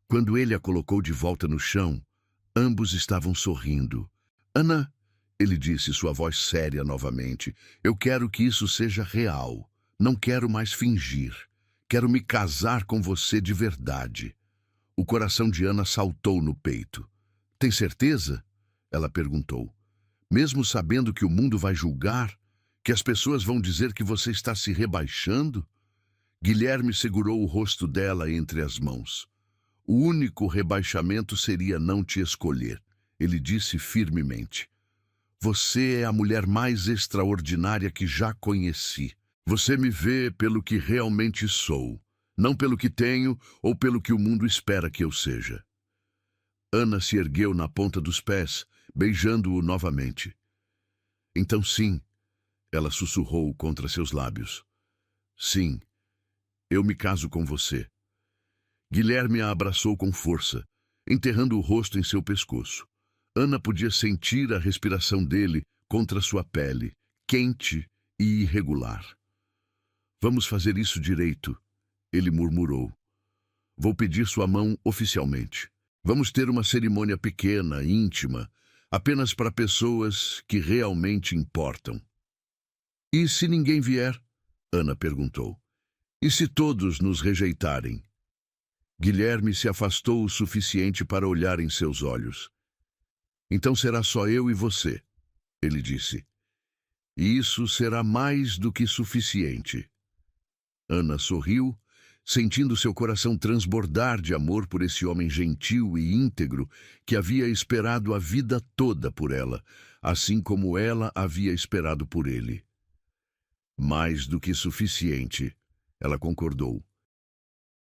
Quando ele a colocou de volta no chão, ambos estavam sorrindo. Ana, ele disse, sua voz séria novamente, eu quero que isso seja real. Não quero mais fingir. Quero me casar com você de verdade. O coração de Ana saltou no peito. Tem certeza? Ela perguntou. Mesmo sabendo que o mundo vai julgar, que as pessoas vão dizer que você está se rebaixando? Guilherme segurou o rosto dela entre as mãos. O único rebaixamento seria não te escolher, ele disse firmemente. Você é a mulher mais extraordinária que já conheci. Você me vê pelo que realmente sou, não pelo que tenho ou pelo que o mundo espera que eu seja. Ana se ergueu na ponta dos pés, beijando-o novamente. Então sim, ela sussurrou contra seus lábios. Sim, eu me caso com você. Guilherme a abraçou com força, enterrando o rosto em seu pescoço. Ana podia sentir a respiração dele contra sua pele, quente e irregular. Vamos fazer isso direito, ele murmurou. Vou pedir sua mão oficialmente. Vamos ter uma cerimônia pequena, íntima, apenas para pessoas que realmente importam. E se ninguém vier? Ana perguntou. E se todos nos rejeitarem? Guilherme se afastou o suficiente para olhar em seus olhos. Então será só eu e você, ele disse. E isso será mais do que suficiente. Ana sorriu, sentindo seu coração transbordar de amor por esse homem gentil e íntegro que havia esperado a vida toda por ela, assim como ela havia esperado por ele. Mais do que suficiente, ela concordou.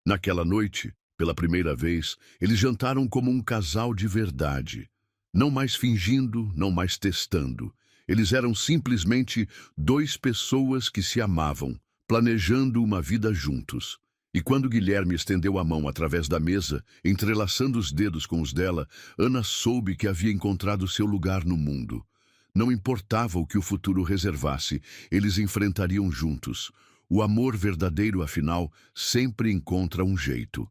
Naquela noite, pela primeira vez, eles jantaram como um casal de verdade. Não mais fingindo, não mais testando. Eles eram simplesmente duas pessoas que se amavam, planejando uma vida juntos. E quando Guilherme estendeu a mão através da mesa, entrelaçando os dedos com os dela, Ana soube que havia encontrado seu lugar no mundo. Não importava o que o futuro reservasse, eles enfrentariam juntos. O amor verdadeiro, afinal, sempre encontra um jeito.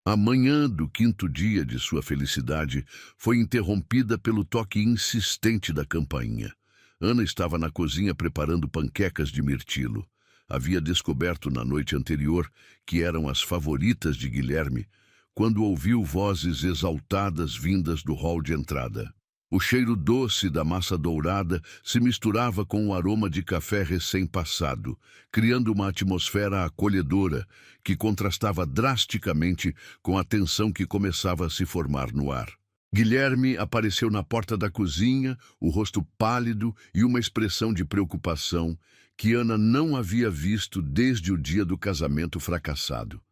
A manhã do quinto dia de sua felicidade foi interrompida pelo toque insistente da campainha. Ana estava na cozinha preparando panquecas de mirtilo. Havia descoberto na noite anterior que eram as favoritas de Guilherme, quando ouviu vozes exaltadas vindas do hall de entrada. O cheiro doce da massa dourada se misturava com o aroma de café recém-passado, criando uma atmosfera acolhedora que contrastava drasticamente com a tensão que começava a se formar no ar. Guilherme apareceu na porta da cozinha, o rosto pálido e uma expressão de preocupação que Ana não havia visto desde o dia do casamento fracassado.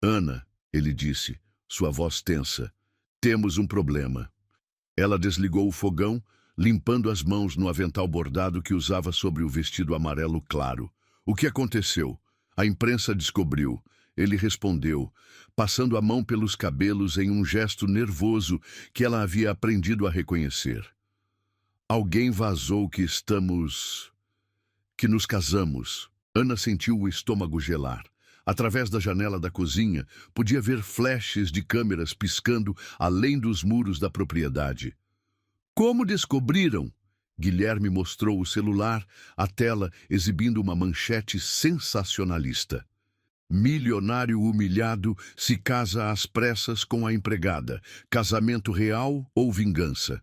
Ana, ele disse, sua voz tensa, temos um problema. Ela desligou o fogão, limpando as mãos no avental bordado que usava sobre o vestido amarelo claro. O que aconteceu? A imprensa descobriu. Ele respondeu, passando a mão pelos cabelos em um gesto nervoso que ela havia aprendido a reconhecer. Alguém vazou que nos casamos. Ana sentiu o estômago gelar. Através da janela da cozinha, podia ver flashes de câmeras piscando além dos muros da propriedade. Como descobriram? Guilherme mostrou o celular, a tela exibindo uma manchete sensacionalista. Milionário humilhado se casa às pressas com a empregada. Casamento real ou vingança?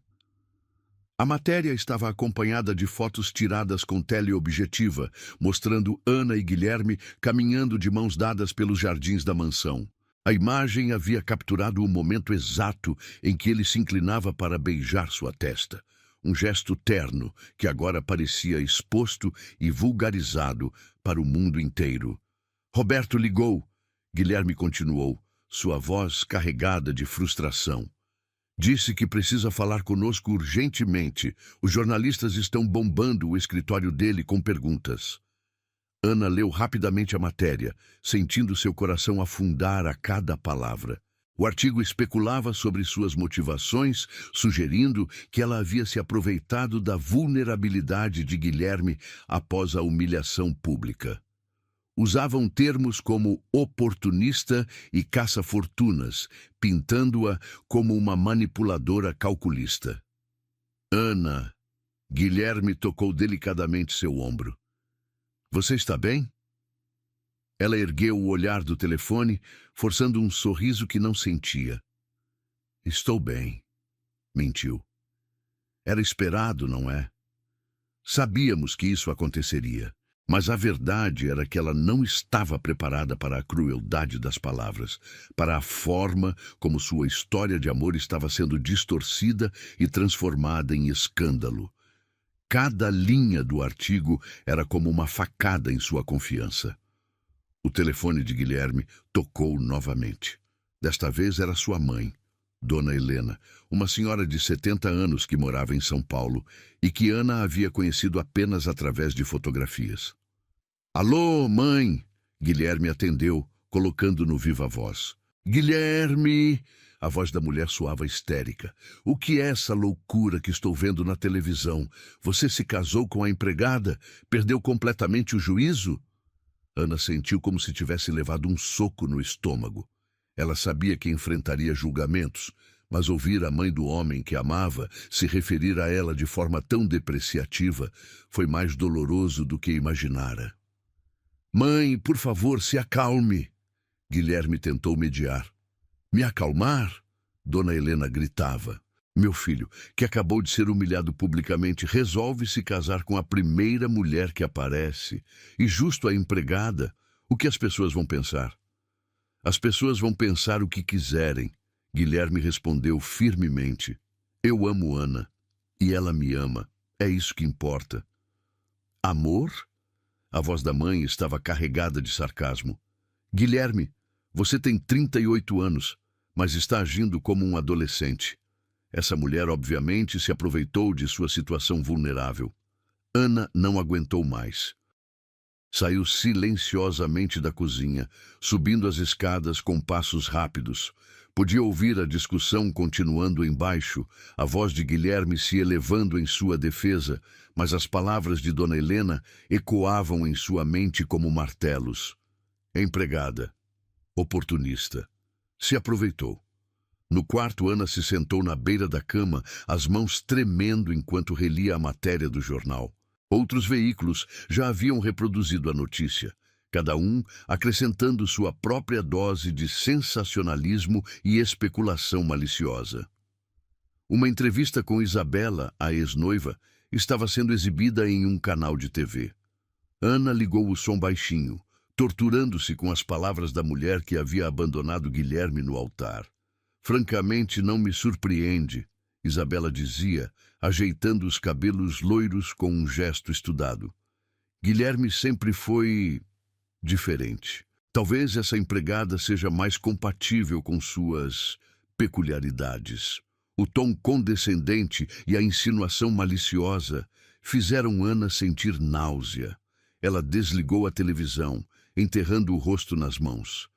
A matéria estava acompanhada de fotos tiradas com teleobjetiva, mostrando Ana e Guilherme caminhando de mãos dadas pelos jardins da mansão. A imagem havia capturado o momento exato em que ele se inclinava para beijar sua testa. Um gesto terno que agora parecia exposto e vulgarizado para o mundo inteiro. Roberto ligou. Guilherme continuou, sua voz carregada de frustração. Disse que precisa falar conosco urgentemente. Os jornalistas estão bombando o escritório dele com perguntas. Ana leu rapidamente a matéria, sentindo seu coração afundar a cada palavra. O artigo especulava sobre suas motivações, sugerindo que ela havia se aproveitado da vulnerabilidade de Guilherme após a humilhação pública. Usavam termos como oportunista e caça-fortunas, pintando-a como uma manipuladora calculista. Ana, Guilherme tocou delicadamente seu ombro. Você está bem? Ela ergueu o olhar do telefone, forçando um sorriso que não sentia. Estou bem, mentiu. Era esperado, não é? Sabíamos que isso aconteceria. Mas a verdade era que ela não estava preparada para a crueldade das palavras, para a forma como sua história de amor estava sendo distorcida e transformada em escândalo. Cada linha do artigo era como uma facada em sua confiança. O telefone de Guilherme tocou novamente. Desta vez era sua mãe, Dona Helena, uma senhora de 70 anos que morava em São Paulo e que Ana havia conhecido apenas através de fotografias. Alô, mãe! Guilherme atendeu, colocando no viva voz. Guilherme! A voz da mulher soava histérica. O que é essa loucura que estou vendo na televisão? Você se casou com a empregada? Perdeu completamente o juízo? Ana sentiu como se tivesse levado um soco no estômago. Ela sabia que enfrentaria julgamentos, mas ouvir a mãe do homem que amava se referir a ela de forma tão depreciativa foi mais doloroso do que imaginara. Mãe, por favor, se acalme. Guilherme tentou mediar. Me acalmar? Dona Helena gritava. Meu filho, que acabou de ser humilhado publicamente, resolve se casar com a primeira mulher que aparece. E justo a empregada. O que as pessoas vão pensar? As pessoas vão pensar o que quiserem. Guilherme respondeu firmemente. Eu amo Ana. E ela me ama. É isso que importa. Amor? A voz da mãe estava carregada de sarcasmo. Guilherme, você tem 38 anos, mas está agindo como um adolescente. Essa mulher, obviamente, se aproveitou de sua situação vulnerável. Ana não aguentou mais. Saiu silenciosamente da cozinha, subindo as escadas com passos rápidos. Podia ouvir a discussão continuando embaixo, a voz de Guilherme se elevando em sua defesa, mas as palavras de Dona Helena ecoavam em sua mente como martelos. Empregada. Oportunista. Se aproveitou. No quarto, Ana se sentou na beira da cama, as mãos tremendo enquanto relia a matéria do jornal. Outros veículos já haviam reproduzido a notícia, cada um acrescentando sua própria dose de sensacionalismo e especulação maliciosa. Uma entrevista com Isabela, a ex-noiva, estava sendo exibida em um canal de TV. Ana ligou o som baixinho, torturando-se com as palavras da mulher que havia abandonado Guilherme no altar. Francamente, não me surpreende, Isabela dizia, ajeitando os cabelos loiros com um gesto estudado. Guilherme sempre foi diferente. Talvez essa empregada seja mais compatível com suas peculiaridades. O tom condescendente e a insinuação maliciosa fizeram Ana sentir náusea. Ela desligou a televisão, enterrando o rosto nas mãos.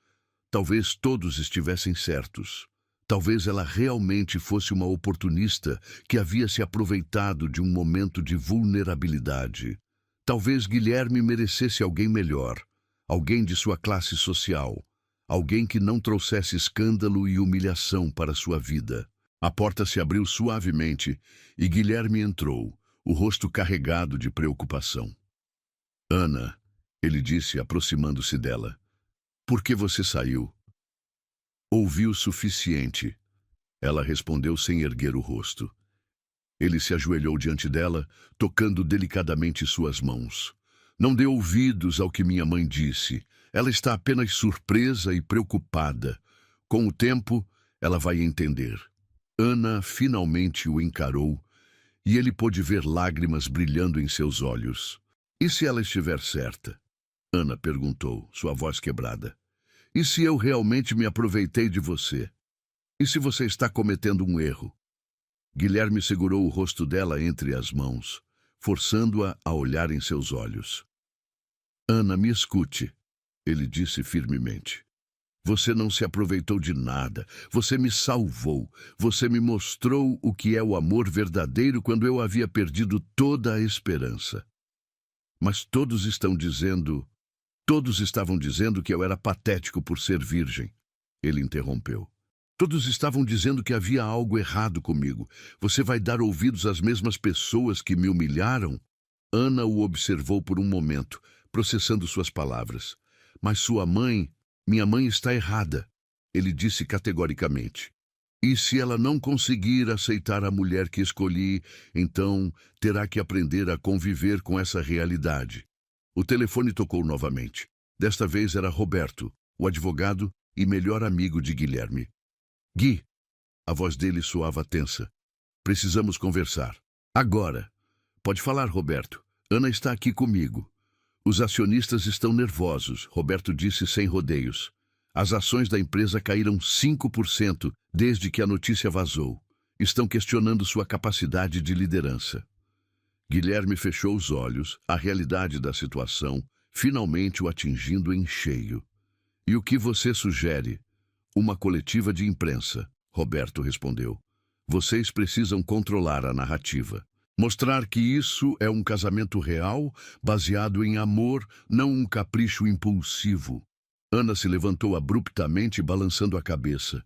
Talvez todos estivessem certos. Talvez ela realmente fosse uma oportunista que havia se aproveitado de um momento de vulnerabilidade. Talvez Guilherme merecesse alguém melhor. alguém de sua classe social, alguém que não trouxesse escândalo e humilhação para sua vida. A porta se abriu suavemente e Guilherme entrou, o rosto carregado de preocupação. Ana, ele disse, aproximando-se dela, por que você saiu? Ouvi o suficiente. Ela respondeu sem erguer o rosto. Ele se ajoelhou diante dela, tocando delicadamente suas mãos. Não dê ouvidos ao que minha mãe disse. Ela está apenas surpresa e preocupada. Com o tempo, ela vai entender. Ana finalmente o encarou e ele pôde ver lágrimas brilhando em seus olhos. E se ela estiver certa? Ana perguntou, sua voz quebrada. E se eu realmente me aproveitei de você? E se você está cometendo um erro? Guilherme segurou o rosto dela entre as mãos, forçando-a a olhar em seus olhos. Ana, me escute, ele disse firmemente. Você não se aproveitou de nada. Você me salvou. Você me mostrou o que é o amor verdadeiro quando eu havia perdido toda a esperança. Mas todos estavam dizendo que eu era patético por ser virgem. Ele interrompeu. Todos estavam dizendo que havia algo errado comigo. Você vai dar ouvidos às mesmas pessoas que me humilharam? Ana o observou por um momento, processando suas palavras. Mas minha mãe está errada, ele disse categoricamente. E se ela não conseguir aceitar a mulher que escolhi, então terá que aprender a conviver com essa realidade. O telefone tocou novamente. Desta vez era Roberto, o advogado e melhor amigo de Guilherme. Gui, a voz dele soava tensa. Precisamos conversar. Agora. Pode falar, Roberto. Ana está aqui comigo. Os acionistas estão nervosos, Roberto disse sem rodeios. As ações da empresa caíram 5% desde que a notícia vazou. Estão questionando sua capacidade de liderança. Guilherme fechou os olhos, a realidade da situação, finalmente o atingindo em cheio. E o que você sugere? Uma coletiva de imprensa, Roberto respondeu. Vocês precisam controlar a narrativa. Mostrar que isso é um casamento real, baseado em amor, não um capricho impulsivo. Ana se levantou abruptamente, balançando a cabeça.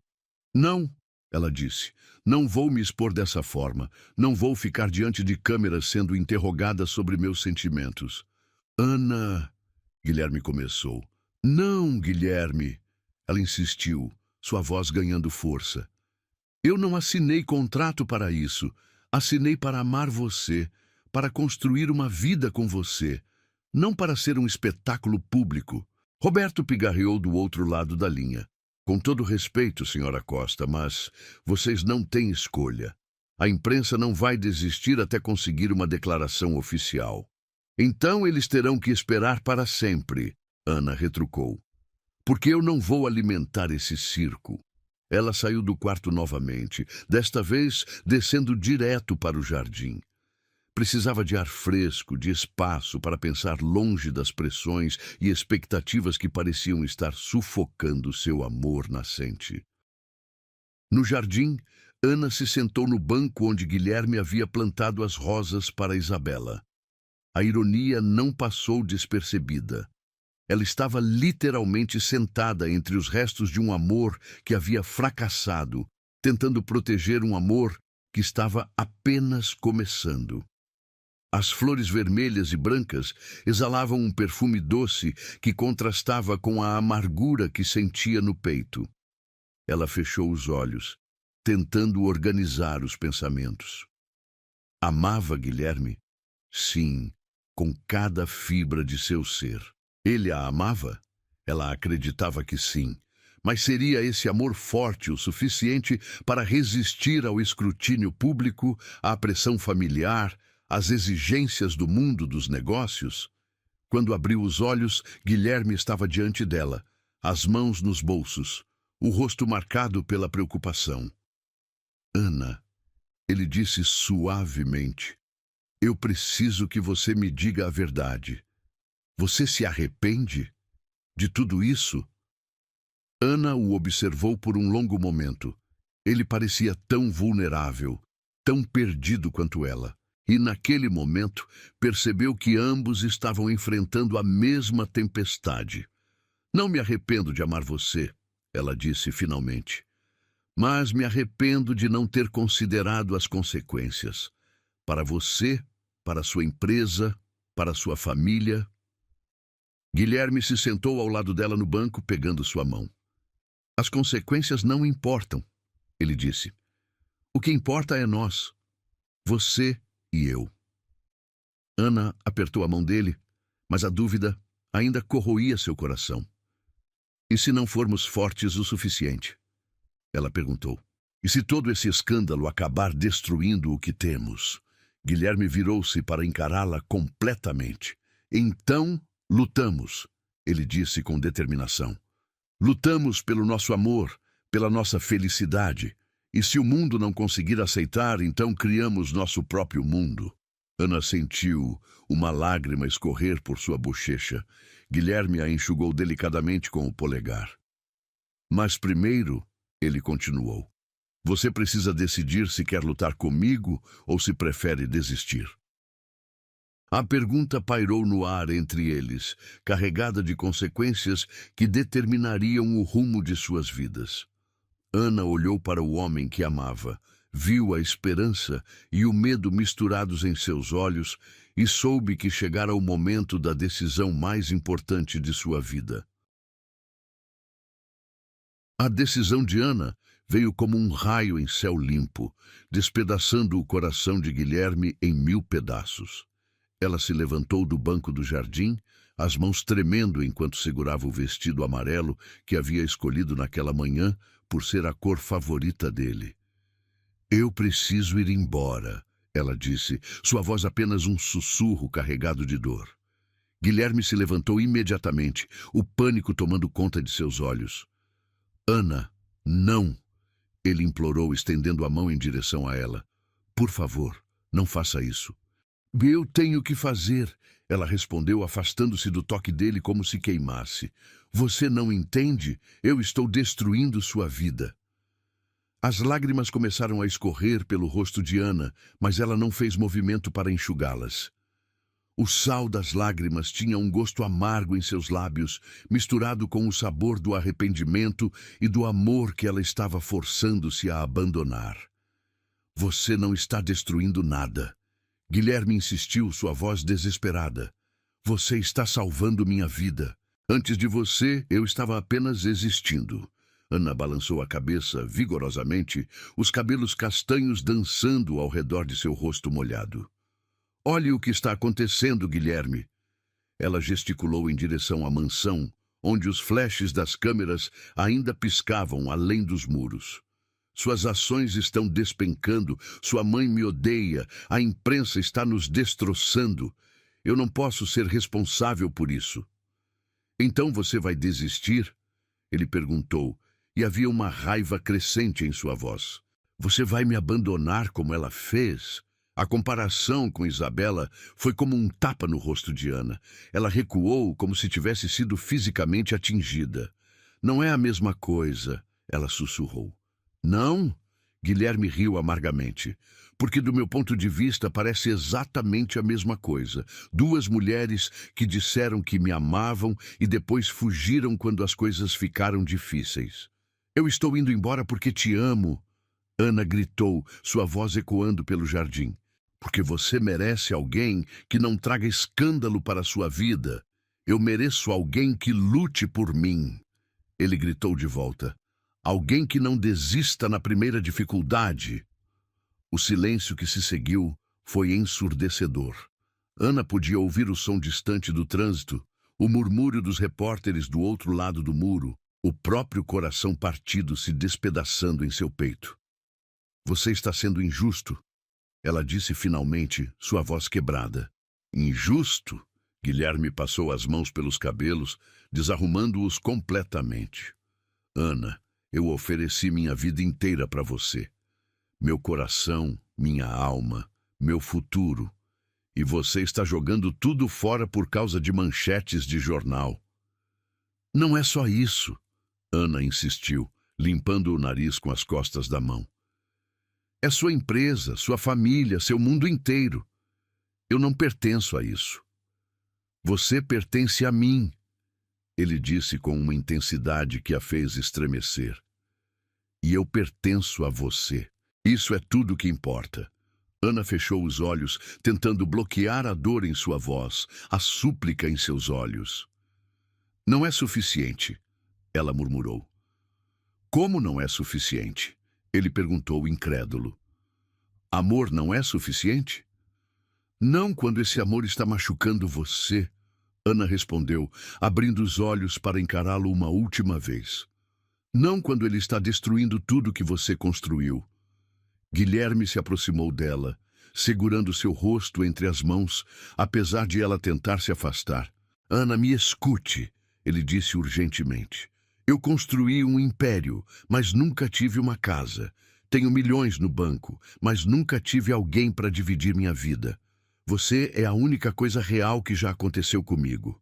Não, ela disse. Não vou me expor dessa forma. Não vou ficar diante de câmeras sendo interrogada sobre meus sentimentos. Ana, Guilherme começou. Não, Guilherme. Ela insistiu, sua voz ganhando força. Eu não assinei contrato para isso. Assinei para amar você, para construir uma vida com você, não para ser um espetáculo público. Roberto pigarreou do outro lado da linha. Com todo respeito, senhora Costa, mas vocês não têm escolha. A imprensa não vai desistir até conseguir uma declaração oficial. Então eles terão que esperar para sempre, Ana retrucou. Porque eu não vou alimentar esse circo. Ela saiu do quarto novamente, desta vez descendo direto para o jardim. Precisava de ar fresco, de espaço para pensar longe das pressões e expectativas que pareciam estar sufocando seu amor nascente. No jardim, Ana se sentou no banco onde Guilherme havia plantado as rosas para Isabela. A ironia não passou despercebida. Ela estava literalmente sentada entre os restos de um amor que havia fracassado, tentando proteger um amor que estava apenas começando. As flores vermelhas e brancas exalavam um perfume doce que contrastava com a amargura que sentia no peito. Ela fechou os olhos, tentando organizar os pensamentos. Amava Guilherme? Sim, com cada fibra de seu ser. Ele a amava? Ela acreditava que sim. Mas seria esse amor forte o suficiente para resistir ao escrutínio público, à pressão familiar, às exigências do mundo dos negócios? Quando abriu os olhos, Guilherme estava diante dela, as mãos nos bolsos, o rosto marcado pela preocupação. Ana, ele disse suavemente, eu preciso que você me diga a verdade. Você se arrepende de tudo isso? Ana o observou por um longo momento. Ele parecia tão vulnerável, tão perdido quanto ela. E naquele momento percebeu que ambos estavam enfrentando a mesma tempestade. Não me arrependo de amar você, ela disse finalmente, mas me arrependo de não ter considerado as consequências. Para você, para sua empresa, para sua família. Guilherme se sentou ao lado dela no banco, pegando sua mão. As consequências não importam, ele disse. O que importa é nós, você e eu. Ana apertou a mão dele, mas a dúvida ainda corroía seu coração. E se não formos fortes o suficiente? Ela perguntou. E se todo esse escândalo acabar destruindo o que temos? Guilherme virou-se para encará-la completamente. Então, lutamos, ele disse com determinação. Lutamos pelo nosso amor, pela nossa felicidade. E se o mundo não conseguir aceitar, então criamos nosso próprio mundo. Ana sentiu uma lágrima escorrer por sua bochecha. Guilherme a enxugou delicadamente com o polegar. Mas primeiro, ele continuou. Você precisa decidir se quer lutar comigo ou se prefere desistir. A pergunta pairou no ar entre eles, carregada de consequências que determinariam o rumo de suas vidas. Ana olhou para o homem que amava, viu a esperança e o medo misturados em seus olhos e soube que chegara o momento da decisão mais importante de sua vida. A decisão de Ana veio como um raio em céu limpo, despedaçando o coração de Guilherme em 1000 pedaços. Ela se levantou do banco do jardim, as mãos tremendo enquanto segurava o vestido amarelo que havia escolhido naquela manhã por ser a cor favorita dele. Eu preciso ir embora, ela disse, sua voz apenas um sussurro carregado de dor. Guilherme se levantou imediatamente, o pânico tomando conta de seus olhos. Ana, não! Ele implorou, estendendo a mão em direção a ela. Por favor, não faça isso. Eu tenho que fazer, ela respondeu, afastando-se do toque dele como se queimasse. Você não entende? Eu estou destruindo sua vida. As lágrimas começaram a escorrer pelo rosto de Ana, mas ela não fez movimento para enxugá-las. O sal das lágrimas tinha um gosto amargo em seus lábios, misturado com o sabor do arrependimento e do amor que ela estava forçando-se a abandonar. Você não está destruindo nada. Guilherme insistiu, sua voz desesperada. Você está salvando minha vida. Antes de você, eu estava apenas existindo. Ana balançou a cabeça vigorosamente, os cabelos castanhos dançando ao redor de seu rosto molhado. Olhe o que está acontecendo, Guilherme. Ela gesticulou em direção à mansão, onde os flashes das câmeras ainda piscavam além dos muros. Suas ações estão despencando, sua mãe me odeia, a imprensa está nos destroçando. Eu não posso ser responsável por isso. Então você vai desistir? Ele perguntou, e havia uma raiva crescente em sua voz. Você vai me abandonar como ela fez? A comparação com Isabela foi como um tapa no rosto de Ana. Ela recuou como se tivesse sido fisicamente atingida. Não é a mesma coisa, ela sussurrou. Não? Guilherme riu amargamente. Porque do meu ponto de vista parece exatamente a mesma coisa. Duas mulheres que disseram que me amavam e depois fugiram quando as coisas ficaram difíceis. Eu estou indo embora porque te amo. Ana gritou, sua voz ecoando pelo jardim. Porque você merece alguém que não traga escândalo para a sua vida. Eu mereço alguém que lute por mim. Ele gritou de volta. Alguém que não desista na primeira dificuldade. O silêncio que se seguiu foi ensurdecedor. Ana podia ouvir o som distante do trânsito, o murmúrio dos repórteres do outro lado do muro, o próprio coração partido se despedaçando em seu peito. Você está sendo injusto, ela disse finalmente, sua voz quebrada. Injusto? Guilherme passou as mãos pelos cabelos, desarrumando-os completamente. Ana, eu ofereci minha vida inteira para você. Meu coração, minha alma, meu futuro. E você está jogando tudo fora por causa de manchetes de jornal. Não é só isso, Ana insistiu, limpando o nariz com as costas da mão. É sua empresa, sua família, seu mundo inteiro. Eu não pertenço a isso. Você pertence a mim, ele disse com uma intensidade que a fez estremecer. E eu pertenço a você. Isso é tudo que importa. Ana fechou os olhos, tentando bloquear a dor em sua voz, a súplica em seus olhos. Não é suficiente, ela murmurou. Como não é suficiente? Ele perguntou, incrédulo. Amor não é suficiente? Não quando esse amor está machucando você, Ana respondeu, abrindo os olhos para encará-lo uma última vez. Não quando ele está destruindo tudo que você construiu. Guilherme se aproximou dela, segurando seu rosto entre as mãos, apesar de ela tentar se afastar. Ana, me escute, ele disse urgentemente. Eu construí um império, mas nunca tive uma casa. Tenho milhões no banco, mas nunca tive alguém para dividir minha vida. Você é a única coisa real que já aconteceu comigo.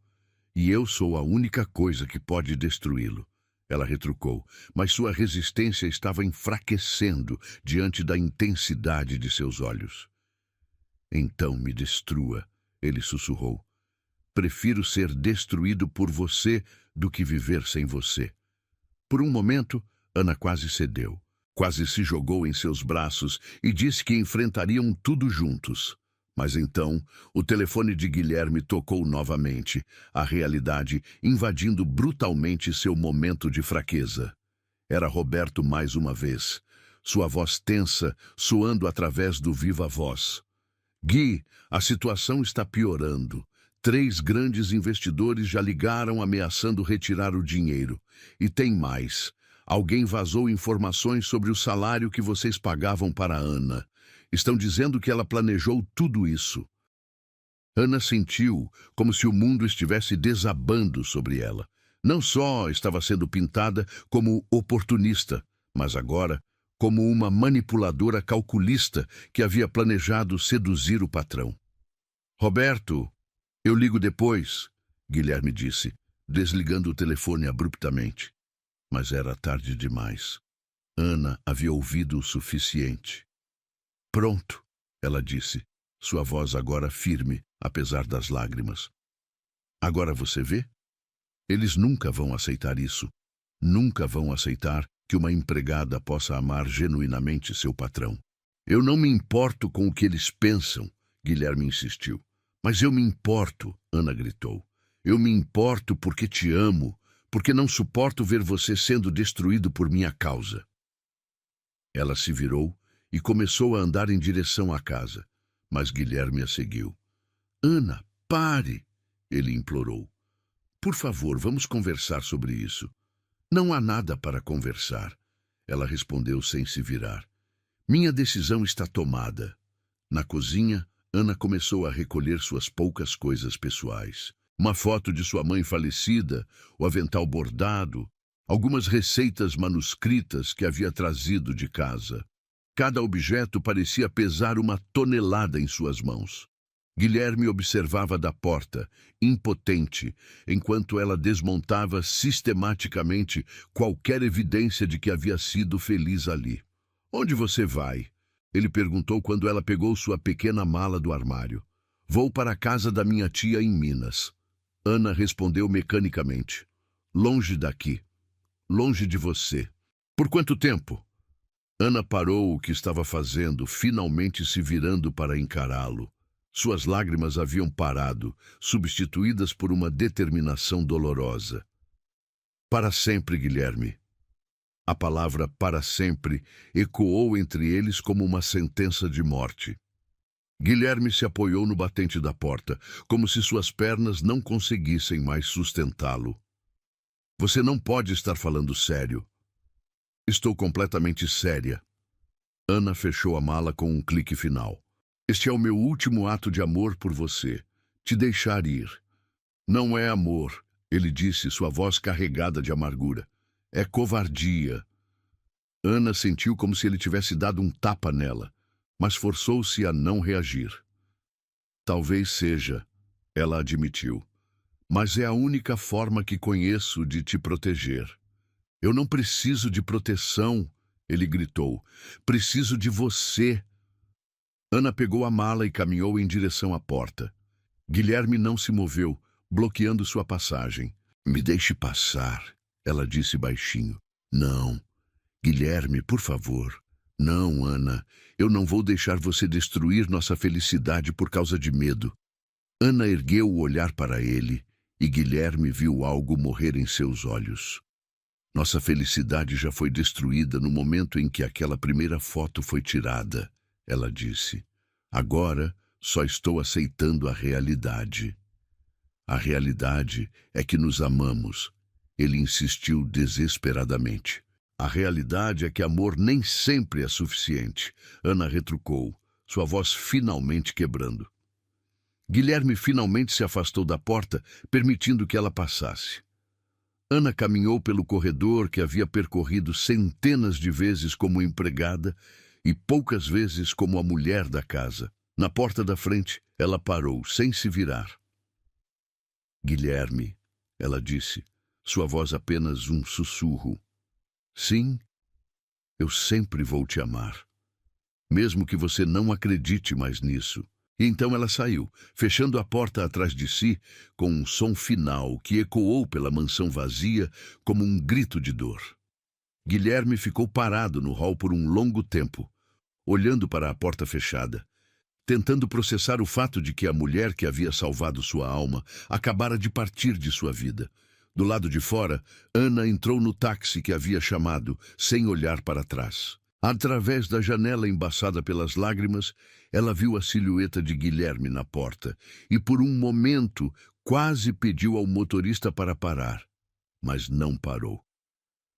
E eu sou a única coisa que pode destruí-lo. Ela retrucou, mas sua resistência estava enfraquecendo diante da intensidade de seus olhos. Então me destrua, ele sussurrou. Prefiro ser destruído por você do que viver sem você. Por um momento, Ana quase cedeu. Quase se jogou em seus braços e disse que enfrentariam tudo juntos. Mas então, o telefone de Guilherme tocou novamente, a realidade invadindo brutalmente seu momento de fraqueza. Era Roberto mais uma vez, sua voz tensa, soando através do viva-voz. Gui, a situação está piorando. 3 grandes investidores já ligaram ameaçando retirar o dinheiro. E tem mais. Alguém vazou informações sobre o salário que vocês pagavam para a Ana. Estão dizendo que ela planejou tudo isso. Ana sentiu como se o mundo estivesse desabando sobre ela. Não só estava sendo pintada como oportunista, mas agora como uma manipuladora calculista que havia planejado seduzir o patrão. Roberto, eu ligo depois, Guilherme disse, desligando o telefone abruptamente. Mas era tarde demais. Ana havia ouvido o suficiente. Pronto, ela disse, sua voz agora firme, apesar das lágrimas. Agora você vê? Eles nunca vão aceitar isso. Nunca vão aceitar que uma empregada possa amar genuinamente seu patrão. Eu não me importo com o que eles pensam, Guilherme insistiu. Mas eu me importo, Ana gritou. Eu me importo porque te amo, porque não suporto ver você sendo destruído por minha causa. Ela se virou e começou a andar em direção à casa, mas Guilherme a seguiu. Ana, pare, ele implorou. Por favor, vamos conversar sobre isso. Não há nada para conversar, ela respondeu sem se virar. Minha decisão está tomada. Na cozinha, Ana começou a recolher suas poucas coisas pessoais. Uma foto de sua mãe falecida, o avental bordado, algumas receitas manuscritas que havia trazido de casa. Cada objeto parecia pesar 1 tonelada em suas mãos. Guilherme observava da porta, impotente, enquanto ela desmontava sistematicamente qualquer evidência de que havia sido feliz ali. Onde você vai? Ele perguntou quando ela pegou sua pequena mala do armário. Vou para a casa da minha tia em Minas. Ana respondeu mecanicamente. Longe daqui. Longe de você. Por quanto tempo? Ana parou o que estava fazendo, finalmente se virando para encará-lo. Suas lágrimas haviam parado, substituídas por uma determinação dolorosa. Para sempre, Guilherme. A palavra para sempre ecoou entre eles como uma sentença de morte. Guilherme se apoiou no batente da porta, como se suas pernas não conseguissem mais sustentá-lo. Você não pode estar falando sério. Estou completamente séria. Ana fechou a mala com um clique final. Este é o meu último ato de amor por você. Te deixar ir. Não é amor, ele disse, sua voz carregada de amargura. É covardia. Ana sentiu como se ele tivesse dado um tapa nela, mas forçou-se a não reagir. Talvez seja, ela admitiu, mas é a única forma que conheço de te proteger. Eu não preciso de proteção, ele gritou. Preciso de você. Ana pegou a mala e caminhou em direção à porta. Guilherme não se moveu, bloqueando sua passagem. "Me deixe passar", ela disse baixinho. "Não. Guilherme, por favor." "Não, Ana. Eu não vou deixar você destruir nossa felicidade por causa de medo." Ana ergueu o olhar para ele e Guilherme viu algo morrer em seus olhos. "Nossa felicidade já foi destruída no momento em que aquela primeira foto foi tirada", ela disse. "Agora só estou aceitando a realidade." "A realidade é que nos amamos", ele insistiu desesperadamente. "A realidade é que amor nem sempre é suficiente", Ana retrucou, sua voz finalmente quebrando. Guilherme finalmente se afastou da porta, permitindo que ela passasse. Ana caminhou pelo corredor que havia percorrido centenas de vezes como empregada e poucas vezes como a mulher da casa. Na porta da frente, ela parou, sem se virar. "Guilherme", ela disse, sua voz apenas um sussurro. "Sim, eu sempre vou te amar, mesmo que você não acredite mais nisso." E então ela saiu, fechando a porta atrás de si, com um som final que ecoou pela mansão vazia como um grito de dor. Guilherme ficou parado no hall por um longo tempo, olhando para a porta fechada, tentando processar o fato de que a mulher que havia salvado sua alma acabara de partir de sua vida. Do lado de fora, Ana entrou no táxi que havia chamado, sem olhar para trás. Através da janela embaçada pelas lágrimas, ela viu a silhueta de Guilherme na porta e, por um momento, quase pediu ao motorista para parar. Mas não parou.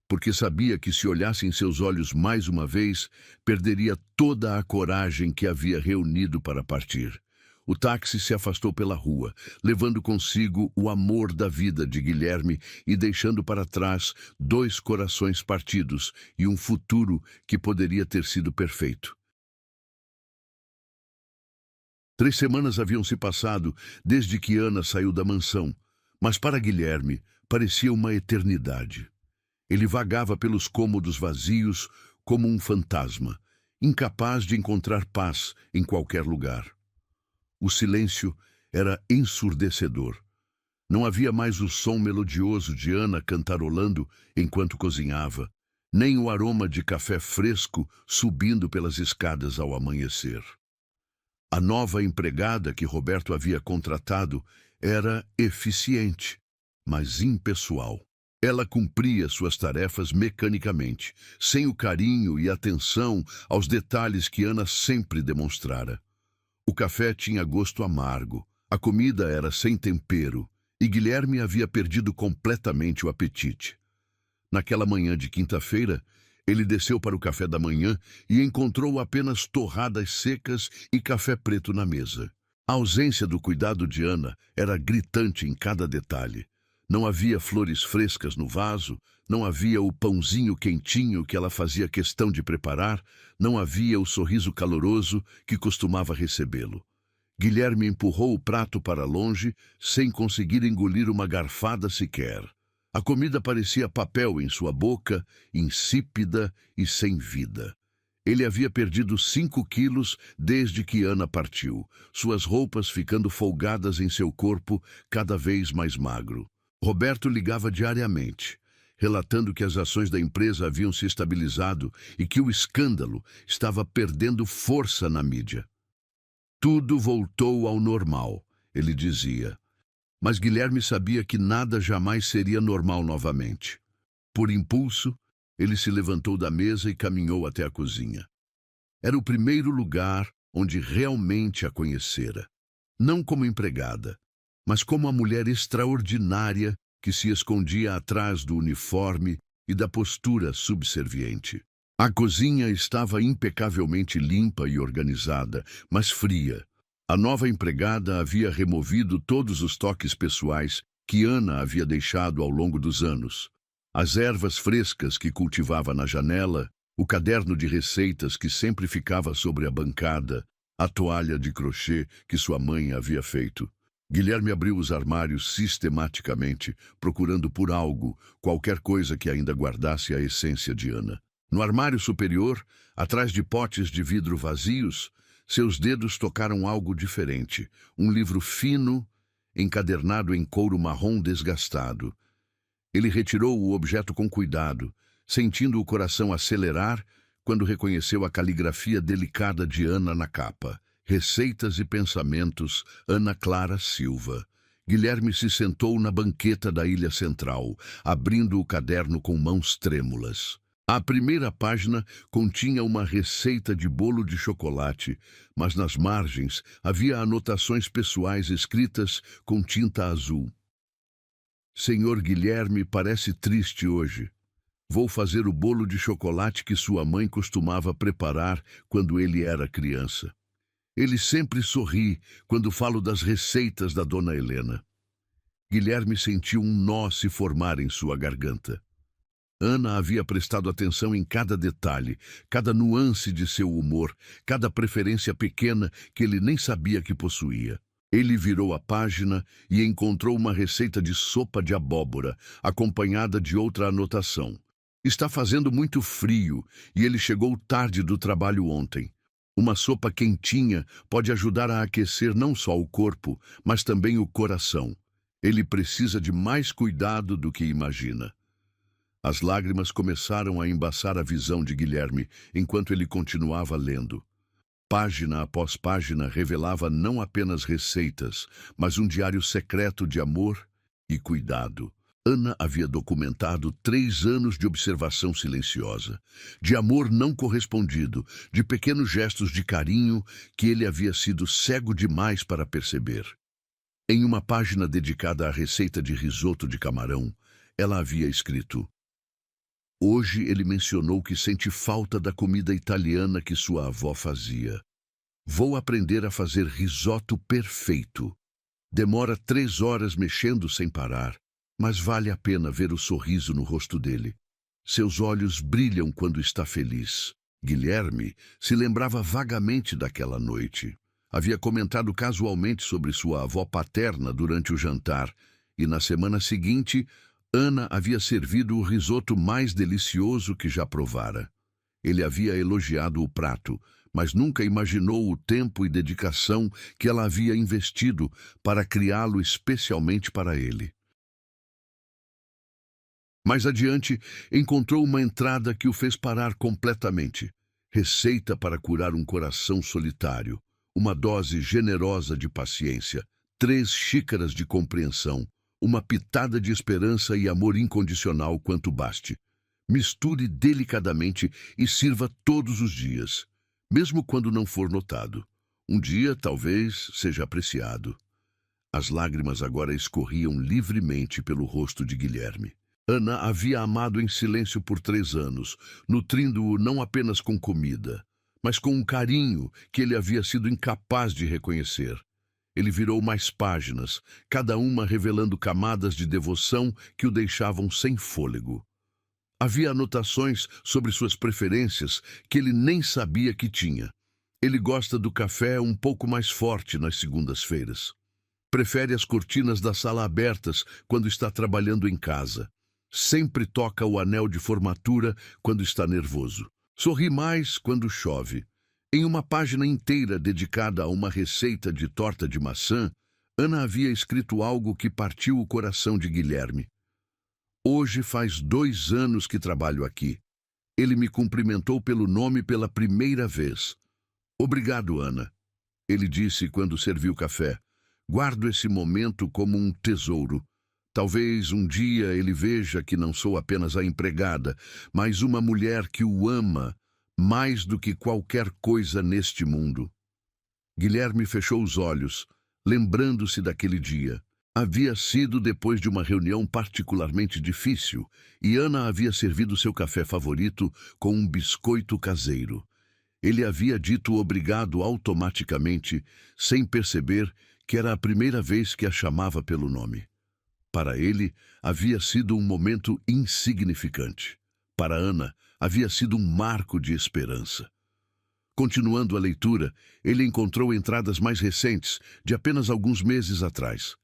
Porque sabia que se olhasse em seus olhos mais uma vez, perderia toda a coragem que havia reunido para partir. O táxi se afastou pela rua, levando consigo o amor da vida de Guilherme e deixando para trás 2 corações partidos e um futuro que poderia ter sido perfeito. 3 semanas haviam se passado desde que Ana saiu da mansão, mas para Guilherme parecia uma eternidade. Ele vagava pelos cômodos vazios como um fantasma, incapaz de encontrar paz em qualquer lugar. O silêncio era ensurdecedor. Não havia mais o som melodioso de Ana cantarolando enquanto cozinhava, nem o aroma de café fresco subindo pelas escadas ao amanhecer. A nova empregada que Roberto havia contratado era eficiente, mas impessoal. Ela cumpria suas tarefas mecanicamente, sem o carinho e atenção aos detalhes que Ana sempre demonstrara. O café tinha gosto amargo, a comida era sem tempero, e Guilherme havia perdido completamente o apetite. Naquela manhã de quinta-feira, ele desceu para o café da manhã e encontrou apenas torradas secas e café preto na mesa. A ausência do cuidado de Ana era gritante em cada detalhe. Não havia flores frescas no vaso, não havia o pãozinho quentinho que ela fazia questão de preparar, não havia o sorriso caloroso que costumava recebê-lo. Guilherme empurrou o prato para longe, sem conseguir engolir uma garfada sequer. A comida parecia papel em sua boca, insípida e sem vida. Ele havia perdido 5 quilos desde que Ana partiu, suas roupas ficando folgadas em seu corpo cada vez mais magro. Roberto ligava diariamente, relatando que as ações da empresa haviam se estabilizado e que o escândalo estava perdendo força na mídia. Tudo voltou ao normal, ele dizia. Mas Guilherme sabia que nada jamais seria normal novamente. Por impulso, ele se levantou da mesa e caminhou até a cozinha. Era o primeiro lugar onde realmente a conhecera. Não como empregada, mas como a mulher extraordinária que se escondia atrás do uniforme e da postura subserviente. A cozinha estava impecavelmente limpa e organizada, mas fria. A nova empregada havia removido todos os toques pessoais que Ana havia deixado ao longo dos anos. As ervas frescas que cultivava na janela, o caderno de receitas que sempre ficava sobre a bancada, a toalha de crochê que sua mãe havia feito. Guilherme abriu os armários sistematicamente, procurando por algo, qualquer coisa que ainda guardasse a essência de Ana. No armário superior, atrás de potes de vidro vazios, Seus dedos tocaram algo diferente, um livro fino, encadernado em couro marrom desgastado. Ele retirou o objeto com cuidado, sentindo o coração acelerar quando reconheceu a caligrafia delicada de Ana na capa. Receitas e Pensamentos, Ana Clara Silva. Guilherme se sentou na banqueta da ilha central, abrindo o caderno com mãos trêmulas. A primeira página continha uma receita de bolo de chocolate, mas nas margens havia anotações pessoais escritas com tinta azul. Senhor Guilherme parece triste hoje. Vou fazer o bolo de chocolate que sua mãe costumava preparar quando ele era criança. Ele sempre sorri quando falo das receitas da dona Helena. Guilherme sentiu um nó se formar em sua garganta. Ana havia prestado atenção em cada detalhe, cada nuance de seu humor, cada preferência pequena que ele nem sabia que possuía. Ele virou a página e encontrou uma receita de sopa de abóbora, acompanhada de outra anotação. Está fazendo muito frio e ele chegou tarde do trabalho ontem. Uma sopa quentinha pode ajudar a aquecer não só o corpo, mas também o coração. Ele precisa de mais cuidado do que imagina. As lágrimas começaram a embaçar a visão de Guilherme enquanto ele continuava lendo. Página após página revelava não apenas receitas, mas um diário secreto de amor e cuidado. Ana havia documentado 3 anos de observação silenciosa, de amor não correspondido, de pequenos gestos de carinho que ele havia sido cego demais para perceber. Em uma página dedicada à receita de risoto de camarão, ela havia escrito: hoje ele mencionou que sente falta da comida italiana que sua avó fazia. Vou aprender a fazer risoto perfeito. Demora 3 horas mexendo sem parar, mas vale a pena ver o sorriso no rosto dele. Seus olhos brilham quando está feliz. Guilherme se lembrava vagamente daquela noite. Havia comentado casualmente sobre sua avó paterna durante o jantar, e na semana seguinte, Ana havia servido o risoto mais delicioso que já provara. Ele havia elogiado o prato, mas nunca imaginou o tempo e dedicação que ela havia investido para criá-lo especialmente para ele. Mais adiante, encontrou uma entrada que o fez parar completamente. Receita para curar um coração solitário. Uma dose generosa de paciência. 3 xícaras de compreensão. Uma pitada de esperança e amor incondicional quanto baste. Misture delicadamente e sirva todos os dias, mesmo quando não for notado. Um dia, talvez, seja apreciado. As lágrimas agora escorriam livremente pelo rosto de Guilherme. Ana havia amado em silêncio por 3 anos, nutrindo-o não apenas com comida, mas com um carinho que ele havia sido incapaz de reconhecer. Ele virou mais páginas, cada uma revelando camadas de devoção que o deixavam sem fôlego. Havia anotações sobre suas preferências que ele nem sabia que tinha. Ele gosta do café um pouco mais forte nas segundas-feiras. Prefere as cortinas da sala abertas quando está trabalhando em casa. Sempre toca o anel de formatura quando está nervoso. Sorri mais quando chove. Em uma página inteira dedicada a uma receita de torta de maçã, Ana havia escrito algo que partiu o coração de Guilherme. Hoje faz 2 anos que trabalho aqui. Ele me cumprimentou pelo nome pela primeira vez. Obrigado, Ana. Ele disse quando serviu café. Guardo esse momento como um tesouro. Talvez um dia ele veja que não sou apenas a empregada, mas uma mulher que o ama mais do que qualquer coisa neste mundo. Guilherme fechou os olhos, lembrando-se daquele dia. Havia sido depois de uma reunião particularmente difícil, e Ana havia servido seu café favorito com um biscoito caseiro. Ele havia dito obrigado automaticamente, sem perceber que era a primeira vez que a chamava pelo nome. Para ele, havia sido um momento insignificante. Para Ana, havia sido um marco de esperança. Continuando a leitura, ele encontrou entradas mais recentes, de apenas alguns meses atrás.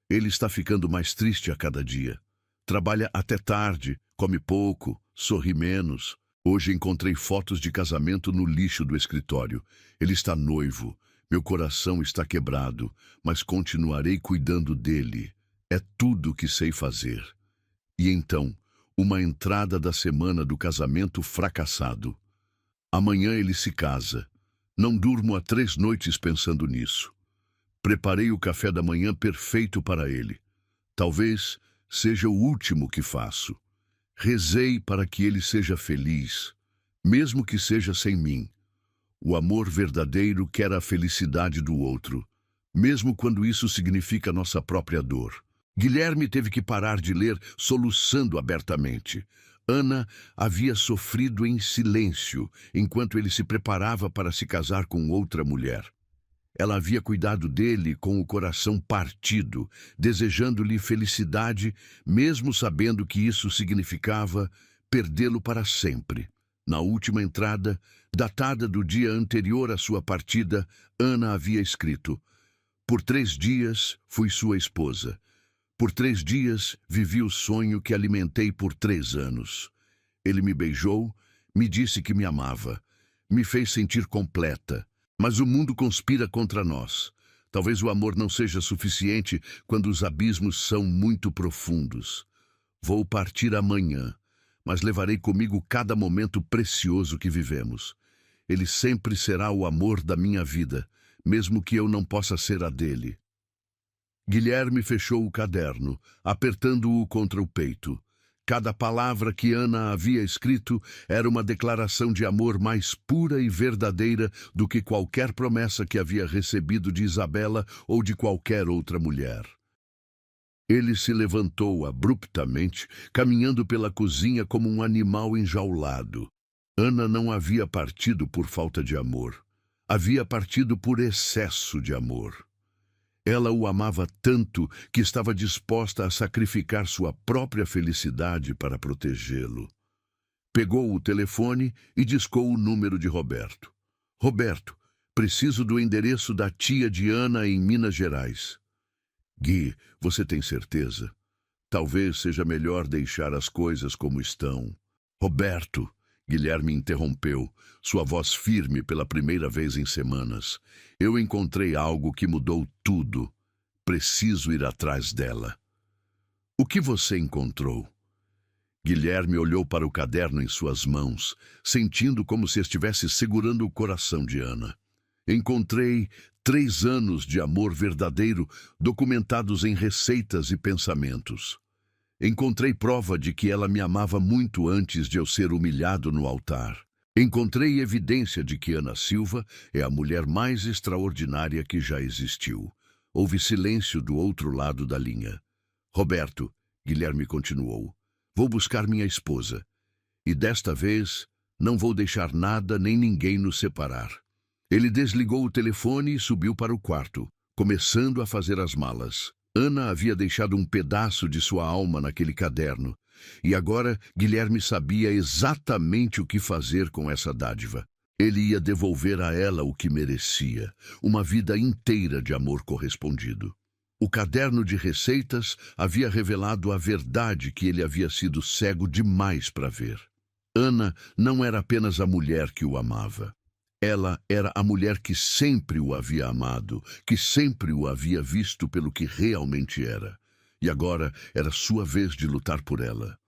Ele está ficando mais triste a cada dia. Trabalha até tarde, come pouco, sorri menos. Hoje encontrei fotos de casamento no lixo do escritório. Ele está noivo. Meu coração está quebrado, mas continuarei cuidando dele. É tudo o que sei fazer. E então, uma entrada da semana do casamento fracassado. Amanhã ele se casa. Não durmo há 3 noites pensando nisso. Preparei o café da manhã perfeito para ele. Talvez seja o último que faço. Rezei para que ele seja feliz, mesmo que seja sem mim. O amor verdadeiro quer a felicidade do outro, mesmo quando isso significa nossa própria dor. Guilherme teve que parar de ler, soluçando abertamente. Ana havia sofrido em silêncio, enquanto ele se preparava para se casar com outra mulher. Ela havia cuidado dele com o coração partido, desejando-lhe felicidade, mesmo sabendo que isso significava perdê-lo para sempre. Na última entrada, datada do dia anterior à sua partida, Ana havia escrito: "Por 3 dias fui sua esposa. Por 3 dias vivi o sonho que alimentei por 3 anos. Ele me beijou, me disse que me amava, me fez sentir completa. Mas o mundo conspira contra nós. Talvez o amor não seja suficiente quando os abismos são muito profundos. Vou partir amanhã, mas levarei comigo cada momento precioso que vivemos. Ele sempre será o amor da minha vida, mesmo que eu não possa ser a dele." Guilherme fechou o caderno, apertando-o contra o peito. Cada palavra que Ana havia escrito era uma declaração de amor mais pura e verdadeira do que qualquer promessa que havia recebido de Isabela ou de qualquer outra mulher. Ele se levantou abruptamente, caminhando pela cozinha como um animal enjaulado. Ana não havia partido por falta de amor. Havia partido por excesso de amor. Ela o amava tanto que estava disposta a sacrificar sua própria felicidade para protegê-lo. Pegou o telefone e discou o número de Roberto. "Roberto, preciso do endereço da tia de Ana em Minas Gerais." "Gui, você tem certeza? Talvez seja melhor deixar as coisas como estão." "Roberto," Guilherme interrompeu, sua voz firme pela primeira vez em semanas. "Eu encontrei algo que mudou tudo. Preciso ir atrás dela." "O que você encontrou?" Guilherme olhou para o caderno em suas mãos, sentindo como se estivesse segurando o coração de Ana. "Encontrei 3 anos de amor verdadeiro documentados em receitas e pensamentos. Encontrei prova de que ela me amava muito antes de eu ser humilhado no altar. Encontrei evidência de que Ana Silva é a mulher mais extraordinária que já existiu." Houve silêncio do outro lado da linha. "Roberto," Guilherme continuou, "vou buscar minha esposa. E desta vez não vou deixar nada nem ninguém nos separar." Ele desligou o telefone e subiu para o quarto, começando a fazer as malas. Ana havia deixado um pedaço de sua alma naquele caderno, e agora Guilherme sabia exatamente o que fazer com essa dádiva. Ele ia devolver a ela o que merecia, uma vida inteira de amor correspondido. O caderno de receitas havia revelado a verdade que ele havia sido cego demais para ver. Ana não era apenas a mulher que o amava. Ela era a mulher que sempre o havia amado, que sempre o havia visto pelo que realmente era. E agora era sua vez de lutar por ela.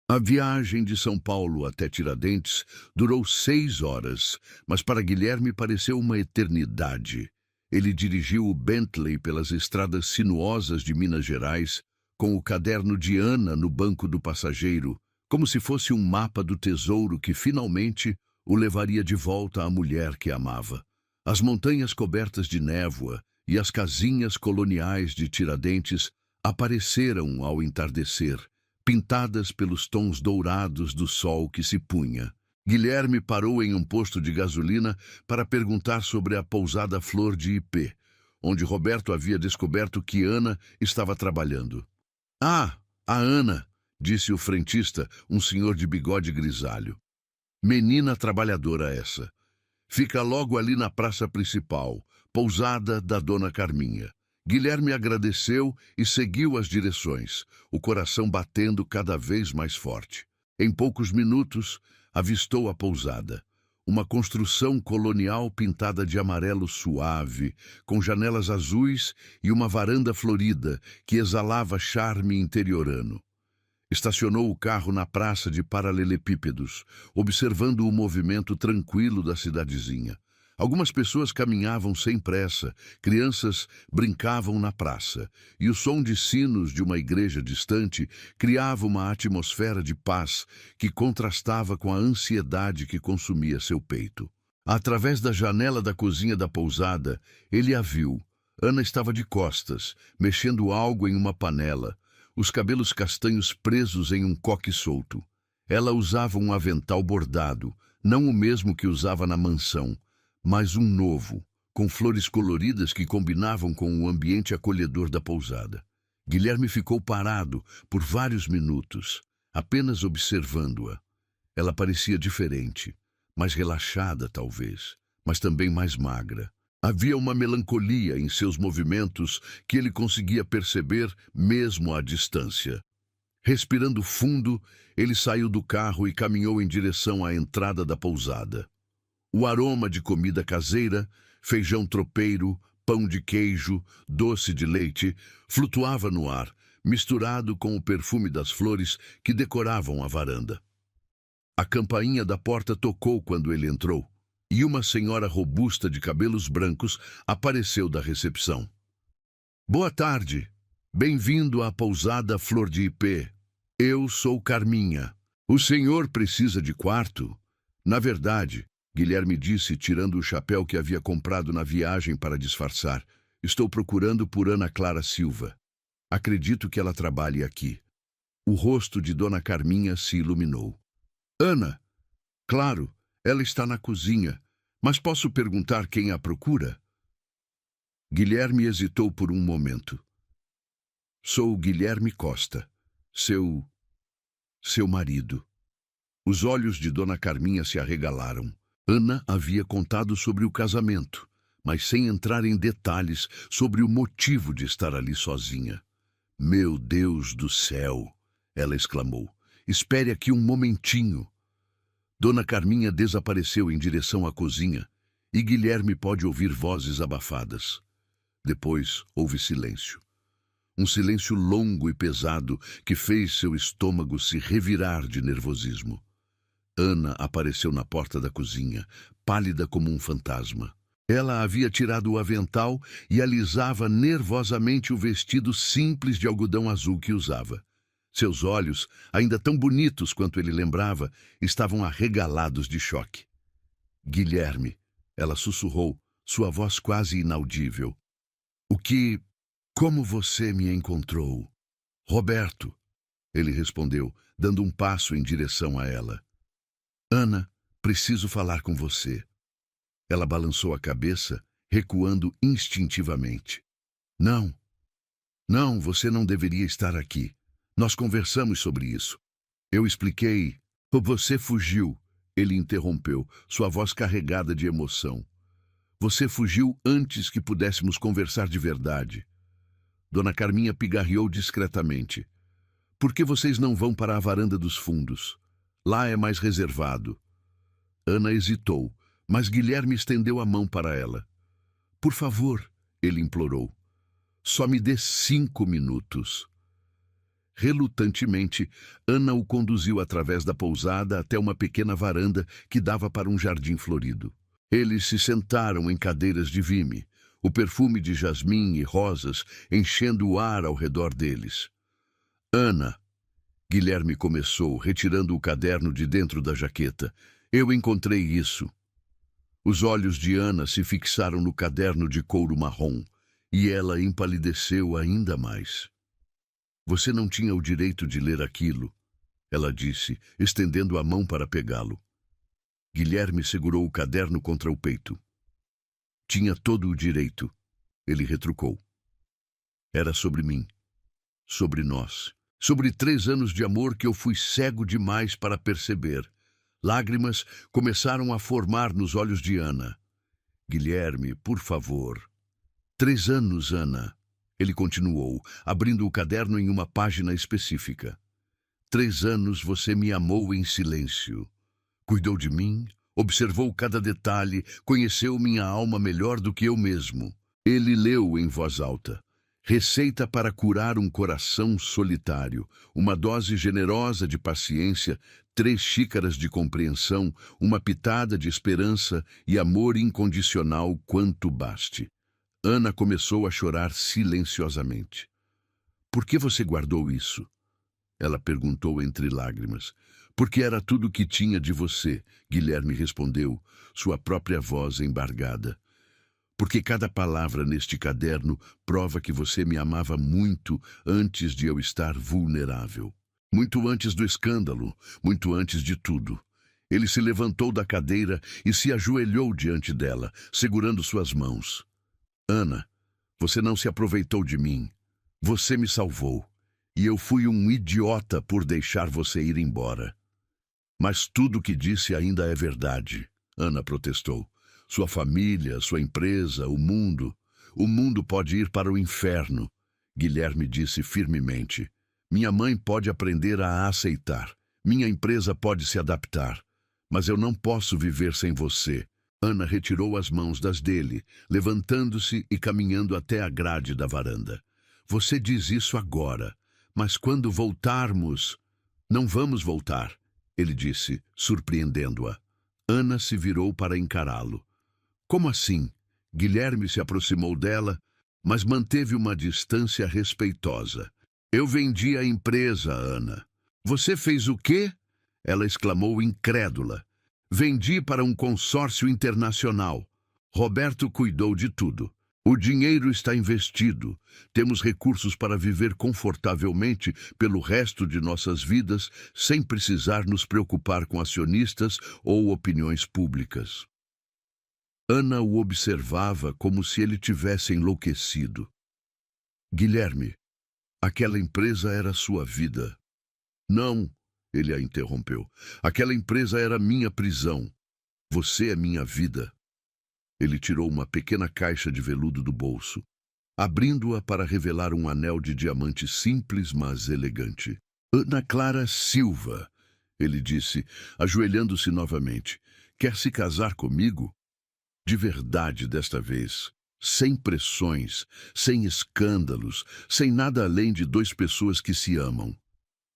A viagem de São Paulo até Tiradentes durou 6 horas, mas para Guilherme pareceu uma eternidade. Ele dirigiu o Bentley pelas estradas sinuosas de Minas Gerais, com o caderno de Ana no banco do passageiro, como se fosse um mapa do tesouro que finalmente o levaria de volta à mulher que amava. As montanhas cobertas de névoa e as casinhas coloniais de Tiradentes apareceram ao entardecer, pintadas pelos tons dourados do sol que se punha. Guilherme parou em um posto de gasolina para perguntar sobre a pousada Flor de Ipê, onde Roberto havia descoberto que Ana estava trabalhando. "Ah, a Ana", disse o frentista, um senhor de bigode grisalho. "Menina trabalhadora essa. Fica logo ali na praça principal, pousada da Dona Carminha." Guilherme agradeceu e seguiu as direções, o coração batendo cada vez mais forte. Em poucos minutos, avistou a pousada. Uma construção colonial pintada de amarelo suave, com janelas azuis e uma varanda florida que exalava charme interiorano. Estacionou o carro na praça de paralelepípedos, observando o movimento tranquilo da cidadezinha. Algumas pessoas caminhavam sem pressa, crianças brincavam na praça, e o som de sinos de uma igreja distante criava uma atmosfera de paz que contrastava com a ansiedade que consumia seu peito. Através da janela da cozinha da pousada, ele a viu. Ana estava de costas, mexendo algo em uma panela, os cabelos castanhos presos em um coque solto. Ela usava um avental bordado, não o mesmo que usava na mansão, mas um novo, com flores coloridas que combinavam com o ambiente acolhedor da pousada. Guilherme ficou parado por vários minutos, apenas observando-a. Ela parecia diferente, mais relaxada talvez, mas também mais magra. Havia uma melancolia em seus movimentos que ele conseguia perceber mesmo à distância. Respirando fundo, ele saiu do carro e caminhou em direção à entrada da pousada. O aroma de comida caseira, feijão tropeiro, pão de queijo, doce de leite, flutuava no ar, misturado com o perfume das flores que decoravam a varanda. A campainha da porta tocou quando ele entrou, e uma senhora robusta de cabelos brancos apareceu da recepção. Boa tarde. Bem-vindo à pousada Flor de Ipê. Eu sou Carminha. O senhor precisa de quarto? Na verdade, Guilherme disse, tirando o chapéu que havia comprado na viagem para disfarçar, estou procurando por Ana Clara Silva. Acredito que ela trabalhe aqui. O rosto de Dona Carminha se iluminou. Ana? Claro, ela está na cozinha, mas posso perguntar quem a procura? Guilherme hesitou por um momento. Sou Guilherme Costa, seu marido. Os olhos de Dona Carminha se arregalaram. Ana havia contado sobre o casamento, mas sem entrar em detalhes sobre o motivo de estar ali sozinha. Meu Deus do céu! Ela exclamou. Espere aqui um momentinho. Dona Carminha desapareceu em direção à cozinha e Guilherme pôde ouvir vozes abafadas. Depois houve silêncio. Um silêncio longo e pesado que fez seu estômago se revirar de nervosismo. Ana apareceu na porta da cozinha, pálida como um fantasma. Ela havia tirado o avental e alisava nervosamente o vestido simples de algodão azul que usava. Seus olhos, ainda tão bonitos quanto ele lembrava, estavam arregalados de choque. Guilherme, ela sussurrou, sua voz quase inaudível. Como você me encontrou? Roberto, ele respondeu, dando um passo em direção a ela. Ana, preciso falar com você. Ela balançou a cabeça, recuando instintivamente. Não, você não deveria estar aqui. Nós conversamos sobre isso. Eu expliquei. Você fugiu, ele interrompeu, sua voz carregada de emoção. Você fugiu antes que pudéssemos conversar de verdade. Dona Carminha pigarreou discretamente. Por que vocês não vão para a varanda dos fundos? Lá é mais reservado. Ana hesitou, mas Guilherme estendeu a mão para ela. Por favor, ele implorou. Só me dê 5 minutos. Relutantemente, Ana o conduziu através da pousada até uma pequena varanda que dava para um jardim florido. Eles se sentaram em cadeiras de vime, o perfume de jasmim e rosas enchendo o ar ao redor deles. Ana, Guilherme começou, retirando o caderno de dentro da jaqueta. Eu encontrei isso. Os olhos de Ana se fixaram no caderno de couro marrom, e ela empalideceu ainda mais. Você não tinha o direito de ler aquilo, ela disse, estendendo a mão para pegá-lo. Guilherme segurou o caderno contra o peito. Tinha todo o direito, ele retrucou. Era sobre mim, sobre nós. Sobre 3 anos de amor que eu fui cego demais para perceber. Lágrimas começaram a formar nos olhos de Ana. Guilherme, por favor. 3 anos, Ana. Ele continuou, abrindo o caderno em uma página específica. 3 anos você me amou em silêncio. Cuidou de mim, observou cada detalhe, conheceu minha alma melhor do que eu mesmo. Ele leu em voz alta: Receita para curar um coração solitário, uma dose generosa de paciência, 3 xícaras de compreensão, uma pitada de esperança e amor incondicional quanto baste. Ana começou a chorar silenciosamente. Por que você guardou isso? Ela perguntou entre lágrimas. Porque era tudo o que tinha de você, Guilherme respondeu, sua própria voz embargada. Porque cada palavra neste caderno prova que você me amava muito antes de eu estar vulnerável. Muito antes do escândalo, muito antes de tudo. Ele se levantou da cadeira e se ajoelhou diante dela, segurando suas mãos. Ana, você não se aproveitou de mim. Você me salvou. E eu fui um idiota por deixar você ir embora. Mas tudo o que disse ainda é verdade, Ana protestou. Sua família, sua empresa, o mundo pode ir para o inferno, Guilherme disse firmemente. Minha mãe pode aprender a aceitar, minha empresa pode se adaptar, mas eu não posso viver sem você. Ana retirou as mãos das dele, levantando-se e caminhando até a grade da varanda. Você diz isso agora, mas quando voltarmos... Não vamos voltar, ele disse, surpreendendo-a. Ana se virou para encará-lo. Como assim? Guilherme se aproximou dela, mas manteve uma distância respeitosa. Eu vendi a empresa, Ana. Você fez o quê? Ela exclamou incrédula. Vendi para um consórcio internacional. Roberto cuidou de tudo. O dinheiro está investido. Temos recursos para viver confortavelmente pelo resto de nossas vidas, sem precisar nos preocupar com acionistas ou opiniões públicas. Ana o observava como se ele tivesse enlouquecido. Guilherme, aquela empresa era sua vida. Não, ele a interrompeu. Aquela empresa era minha prisão. Você é minha vida. Ele tirou uma pequena caixa de veludo do bolso, abrindo-a para revelar um anel de diamante simples, mas elegante. Ana Clara Silva, ele disse, ajoelhando-se novamente. Quer se casar comigo? De verdade desta vez, sem pressões, sem escândalos, sem nada além de 2 pessoas que se amam.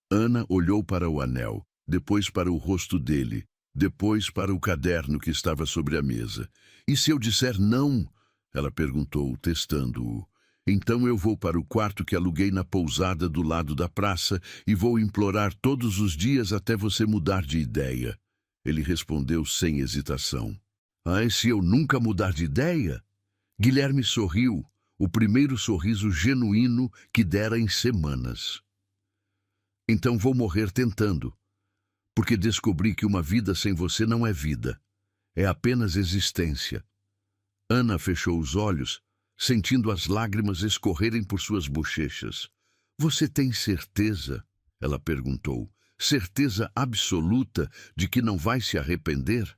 Ana olhou para o anel, depois para o rosto dele, depois para o caderno que estava sobre a mesa. E se eu disser não? Ela perguntou, testando-o. Então eu vou para o quarto que aluguei na pousada do lado da praça e vou implorar todos os dias até você mudar de ideia. Ele respondeu sem hesitação. Ah, e se eu nunca mudar de ideia? Guilherme sorriu, o primeiro sorriso genuíno que dera em semanas. Então vou morrer tentando, porque descobri que uma vida sem você não é vida, é apenas existência. Ana fechou os olhos, sentindo as lágrimas escorrerem por suas bochechas. Você tem certeza? Ela perguntou. Certeza absoluta de que não vai se arrepender?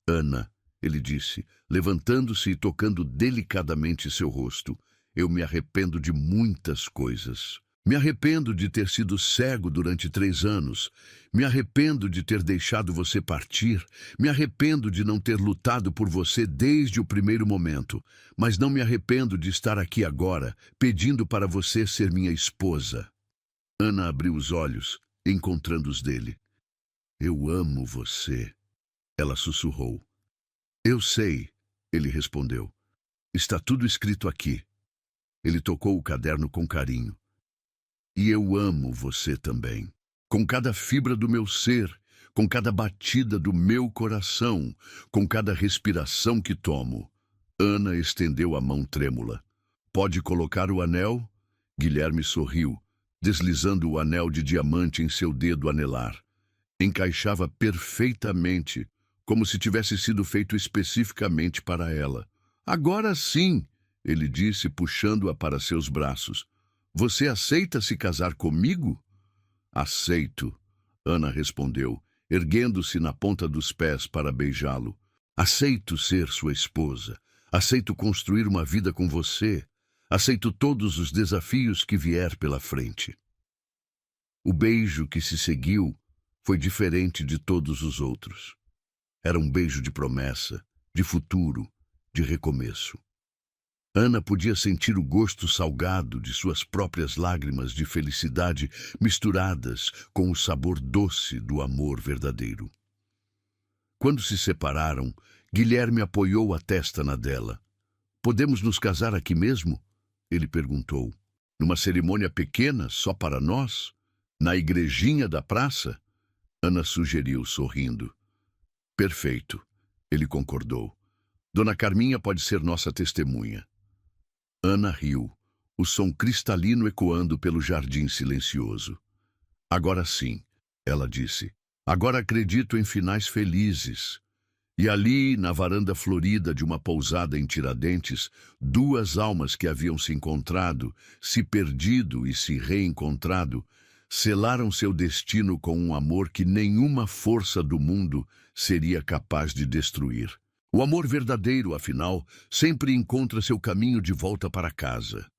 Ana, ele disse, levantando-se e tocando delicadamente seu rosto, eu me arrependo de muitas coisas. Me arrependo de ter sido cego durante 3 anos. Me arrependo de ter deixado você partir. Me arrependo de não ter lutado por você desde o primeiro momento. Mas não me arrependo de estar aqui agora, pedindo para você ser minha esposa. Ana abriu os olhos, encontrando os dele. Eu amo você, ela sussurrou. Eu sei, ele respondeu. Está tudo escrito aqui. Ele tocou o caderno com carinho. E eu amo você também. Com cada fibra do meu ser, com cada batida do meu coração, com cada respiração que tomo. Ana estendeu a mão trêmula. Pode colocar o anel? Guilherme sorriu, deslizando o anel de diamante em seu dedo anelar. Encaixava perfeitamente, como se tivesse sido feito especificamente para ela. Agora sim, ele disse, puxando-a para seus braços. Você aceita se casar comigo? Aceito, Ana respondeu, erguendo-se na ponta dos pés para beijá-lo. Aceito ser sua esposa. Aceito construir uma vida com você. Aceito todos os desafios que vier pela frente. O beijo que se seguiu foi diferente de todos os outros. Era um beijo de promessa, de futuro, de recomeço. Ana podia sentir o gosto salgado de suas próprias lágrimas de felicidade misturadas com o sabor doce do amor verdadeiro. Quando se separaram, Guilherme apoiou a testa na dela. "Podemos nos casar aqui mesmo?" ele perguntou. "Numa cerimônia pequena, só para nós? Na igrejinha da praça?" Ana sugeriu, sorrindo. "Perfeito", ele concordou. "Dona Carminha pode ser nossa testemunha." Ana riu, o som cristalino ecoando pelo jardim silencioso. "Agora sim", ela disse. "Agora acredito em finais felizes." E ali, na varanda florida de uma pousada em Tiradentes, duas almas que haviam se encontrado, se perdido e se reencontrado, selaram seu destino com um amor que nenhuma força do mundo seria capaz de destruir. O amor verdadeiro, afinal, sempre encontra seu caminho de volta para casa.